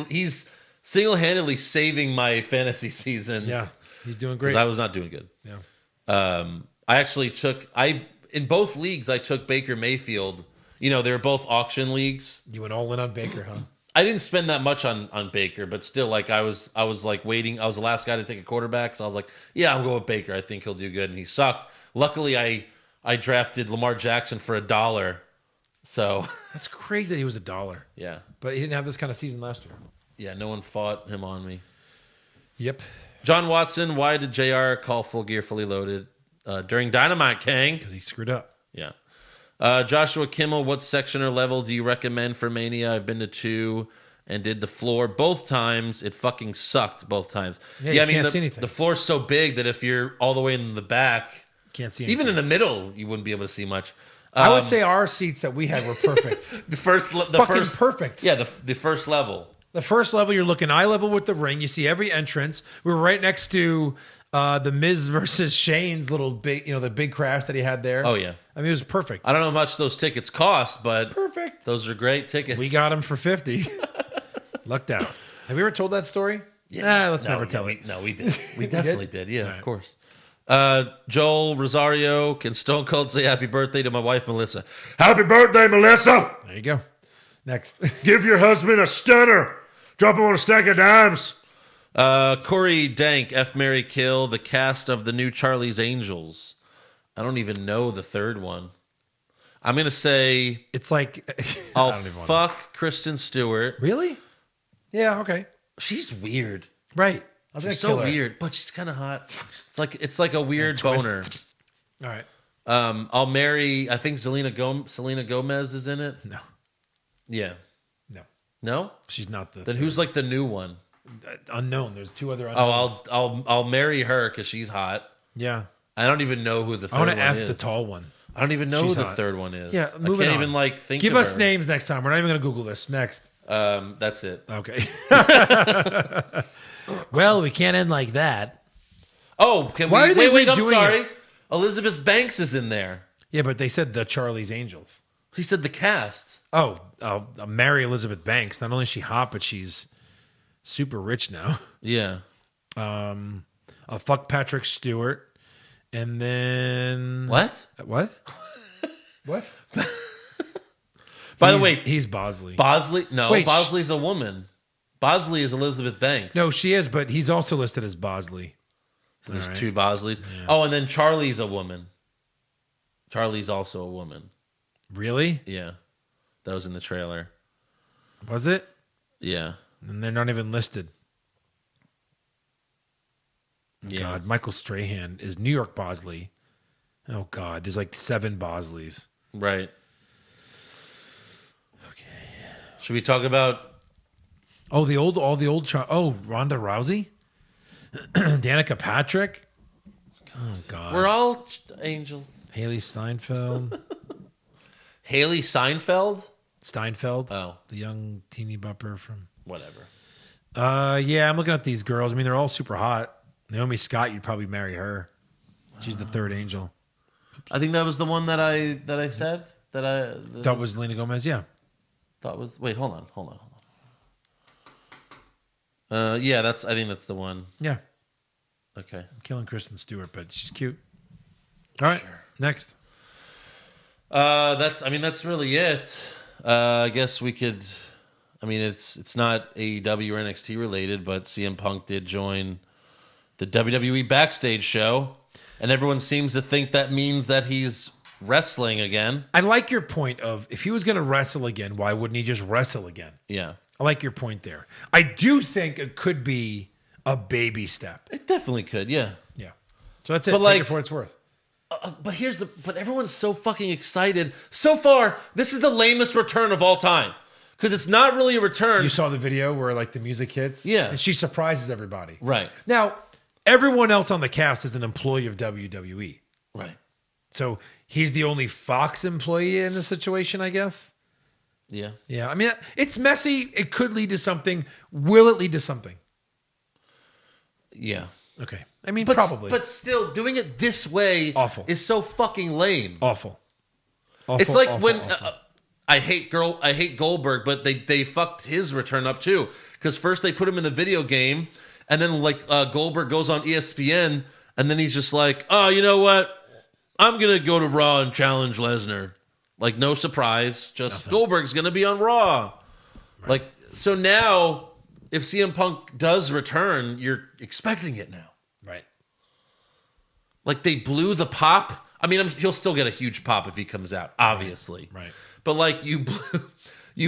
S1: He's single-handedly saving my fantasy seasons.
S2: Yeah, he's doing
S1: 'Cause
S2: great.
S1: I was not doing good.
S2: Yeah.
S1: I actually in both leagues I took Baker Mayfield. You know, they were both auction leagues.
S2: You went all in on Baker, huh?
S1: I didn't spend that much on Baker, but still, like I was like waiting. I was the last guy to take a quarterback, so I was like, yeah, I'm going with Baker. I think he'll do good, and he sucked. Luckily, I drafted Lamar Jackson for $1, so
S2: That's crazy that he was $1.
S1: yeah,
S2: But he didn't have this kind of season last year.
S1: yeah. No one fought him on me.
S2: Yep.
S1: John Watson, why did JR call Full Gear Fully Loaded during Dynamite Kang?
S2: Because he screwed up.
S1: Yeah. Joshua Kimmel, what section or level do you recommend for Mania? I've been to 2 and did the floor both times. It fucking sucked both times.
S2: Yeah, you can't see anything.
S1: The floor's so big that if you're all the way in the back,
S2: Can't see anything.
S1: even in the middle, you wouldn't be able to see much.
S2: I would say our seats that we had were perfect.
S1: The first
S2: perfect.
S1: Yeah, the first level.
S2: The first level, you're looking eye level with the ring. You see every entrance. We were right next to the Miz versus Shane's little big, the big crash that he had there.
S1: Oh, yeah.
S2: I mean, it was perfect.
S1: I don't know how much those tickets cost, but
S2: Perfect.
S1: those are great tickets.
S2: We got him for 50. Lucked out. Have you ever told that story?
S1: Yeah.
S2: Let's never tell it.
S1: No, we did. We definitely did. Yeah,
S2: All
S1: of
S2: right.
S1: course. Joel Rosario, can Stone Cold say happy birthday to my wife, Melissa?
S3: Happy birthday, Melissa.
S2: There you go. Next.
S3: Give your husband a stunner. Drop him on a stack of dimes.
S1: Corey Dank, F. Mary Kill, the cast of the new Charlie's Angels. I don't even know the third one. I'm going to say
S2: It's like,
S1: I'll
S2: I don't even wanna-
S1: fuck Kristen Stewart.
S2: Really? Yeah, okay.
S1: She's weird.
S2: Right. I was
S1: She's
S2: gonna
S1: so
S2: kill her.
S1: weird, but she's kind of hot. It's like a weird boner.
S2: All right.
S1: I'll marry, I think Selena Gomez is in it.
S2: No.
S1: Yeah.
S2: No.
S1: No?
S2: She's not the
S1: Then who's like the new one?
S2: unknown. There's 2 other
S1: Oh,
S2: unknowns.
S1: I'll marry her because she's hot.
S2: Yeah.
S1: I don't even know who the third
S2: I want
S1: one
S2: to F
S1: is.
S2: the tall one.
S1: I don't even know
S2: She's
S1: who the
S2: hot.
S1: third one is.
S2: Yeah,
S1: I
S2: moving
S1: can't
S2: on.
S1: even like think.
S2: Give
S1: of
S2: us
S1: her.
S2: names next time. We're not even going to Google this. Next.
S1: That's it.
S2: Okay. Well, we can't end like that.
S1: Oh, can
S2: Why
S1: we?
S2: are they
S1: Wait, I'm
S2: redoing
S1: sorry.
S2: it?
S1: Elizabeth Banks is in there.
S2: Yeah, but they said the Charlie's Angels.
S1: He said the cast.
S2: Oh, Mary Elizabeth Banks. Not only is she hot, but she's super rich now.
S1: Yeah.
S2: Fuck Patrick Stewart. And then...
S1: What?
S2: What? What?
S1: By the way,
S2: he's Bosley.
S1: Bosley? No,
S2: Wait,
S1: Bosley's a woman. Bosley is Elizabeth Banks.
S2: No, she is, but he's also listed as Bosley.
S1: So there's
S2: All right.
S1: 2 Bosleys. Oh, and then Charlie's a woman. Charlie's also a woman.
S2: Really?
S1: Yeah. That was in the trailer.
S2: Was it?
S1: Yeah.
S2: And they're not even listed.
S1: Yeah.
S2: God, Michael Strahan is New York Bosley. Oh God, there's like 7 Bosleys.
S1: Right. Okay. Should we talk about
S2: Oh, all the old. Ronda Rousey, Danica Patrick. Oh God,
S1: We're all angels.
S2: Haley Steinfeld.
S1: Haley Seinfeld?
S2: Steinfeld.
S1: Oh,
S2: The young teeny bupper from.
S1: whatever.
S2: Yeah, I'm looking at these girls. I mean, they're all super hot. Naomi Scott, you'd probably marry her. She's the third angel.
S1: I think that was the one that I said
S2: That was Lena Gomez. Yeah.
S1: thought was. Wait, hold on. Yeah, I think that's the one.
S2: Yeah.
S1: Okay.
S2: I'm killing Kristen Stewart, but she's cute. All right. Next.
S1: That's really it. I guess we could. I mean, it's not AEW or NXT related, but CM Punk did join the WWE backstage show, and everyone seems to think that means that he's wrestling again.
S2: I like your point of if he was going to wrestle again, why wouldn't he just wrestle again?
S1: Yeah,
S2: I like your point there. I do think it could be a baby step.
S1: it definitely could. Yeah,
S2: Yeah. So that's it.
S1: But
S2: Take
S1: like-
S2: it for what it's worth.
S1: but everyone's so fucking excited. So far, this is the lamest return of all time because it's not really a return.
S2: You saw the video where like the music hits?
S1: Yeah.
S2: And she surprises everybody.
S1: Right,
S2: Now, everyone else on the cast is an employee of WWE.
S1: right.
S2: So he's the only Fox employee in this situation, I guess.
S1: Yeah,
S2: Yeah. I mean, it's messy. It could lead to something. Will it lead to something?
S1: yeah.
S2: Okay. I mean,
S1: But
S2: probably.
S1: but still, doing it this way
S2: Awful.
S1: is so fucking lame.
S2: Awful.
S1: It's like
S2: awful,
S1: when
S2: awful.
S1: I hate Goldberg, but they fucked his return up too. Because first they put him in the video game, and then like Goldberg goes on ESPN, and then he's just like, oh, you know what? I'm gonna go to Raw and challenge Lesnar. Like no surprise, just Goldberg's gonna be on Raw. Like So now, if CM Punk does return, you're expecting it now.
S2: Right.
S1: Like they blew the pop. I mean, he'll still get a huge pop if he comes out, obviously.
S2: Right.
S1: But like you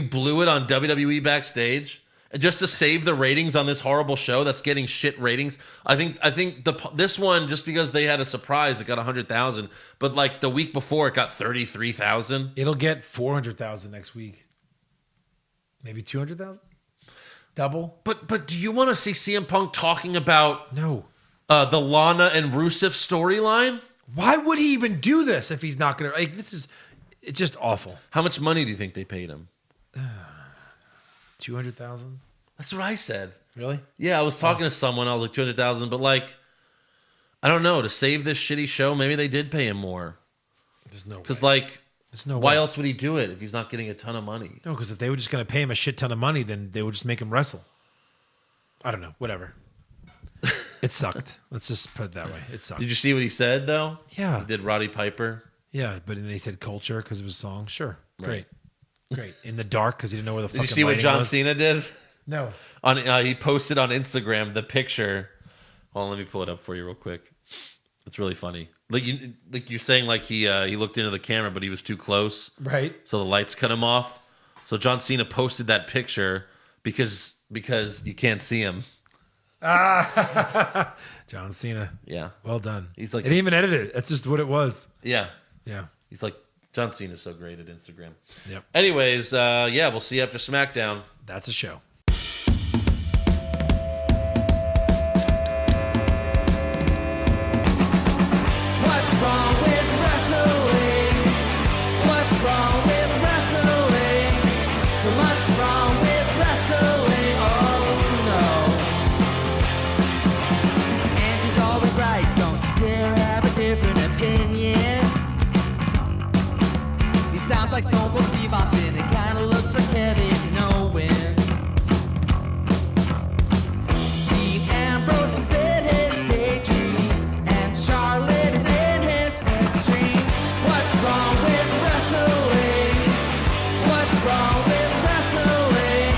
S1: blew it on WWE backstage just to save the ratings on this horrible show that's getting shit ratings. I think this one, just because they had a surprise, it got 100,000. But like the week before, it got 33,000.
S2: It'll get 400,000 next week. Maybe 200,000. Double.
S1: But do you want to see CM Punk talking about
S2: No.
S1: the Lana and Rusev storyline?
S2: Why would he even do this if he's not going to? Like, it's just awful.
S1: How much money do you think they paid him?
S2: 200,000.
S1: That's what I said.
S2: Really?
S1: Yeah, I was talking to someone. I was like 200,000, but like, I don't know. To save this shitty show, maybe they did pay him more.
S2: There's no way.
S1: Because like,
S2: There's no
S1: why
S2: way.
S1: else would he do it if he's not getting a ton of money?
S2: No, because if they were just going to pay him a shit ton of money, then they would just make him wrestle. I don't know. Whatever. It sucked. Let's just put it that way. It sucked.
S1: Did you see what he said though?
S2: Yeah.
S1: He did Roddy Piper.
S2: Yeah, but then he said culture because of his song. Sure.
S1: Right.
S2: Great. In the dark because he didn't know where the
S1: Did
S2: fucking
S1: you see what
S2: lighting
S1: John
S2: was.
S1: Cena did?
S2: No.
S1: He posted on Instagram the picture. Hold on, let me pull it up for you real quick. It's really funny. Like you're saying, like he looked into the camera, but he was too close,
S2: Right.
S1: so the lights cut him off. So John Cena posted that picture because you can't see him.
S2: John Cena.
S1: Yeah,
S2: Well done.
S1: He's like-
S2: He didn't even edit it. That's just what it was.
S1: yeah.
S2: Yeah.
S1: He's like, John Cena's so great at Instagram.
S2: Yep.
S1: Anyways, yeah, we'll see you after SmackDown.
S2: That's a show.
S7: What's wrong with wrestling? What's wrong with wrestling? So much wrong with wrestling. Oh no. And he's always right. Don't you dare have a different opinion. He sounds like Stone Cold Steve Austin. It kinda looks like Kevin Owens. Dean Ambrose is in his daydreams, and Charlotte is in his sex dream. What's wrong with wrestling? What's wrong with wrestling?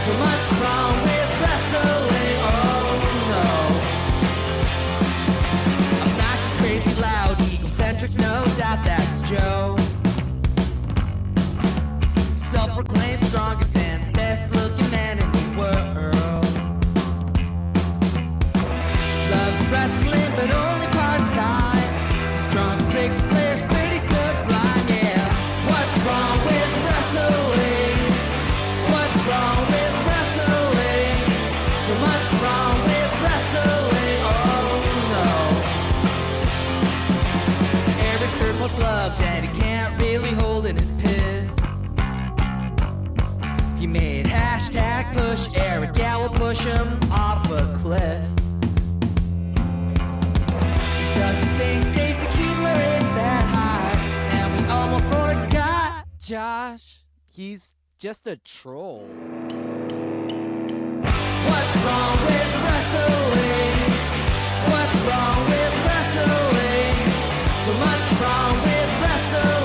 S7: So much wrong with wrestling. Oh no. Obnoxious, crazy, loud, egocentric, no doubt that's Joe. Self-proclaimed strongest and best-looking man in the world. Loves wrestling, but only part-time. Strong, big players, pretty sublime, yeah. What's wrong with wrestling? What's wrong with wrestling? So much wrong with wrestling, oh no. Eric's third most loved, and he can't really hold in his piss. He made hashtag push Eric, yeah, we'll push him off a cliff. Doesn't think Stacy Keebler is that high, and we almost forgot Josh. He's just a troll. What's wrong with wrestling? What's wrong with wrestling? So much wrong with wrestling.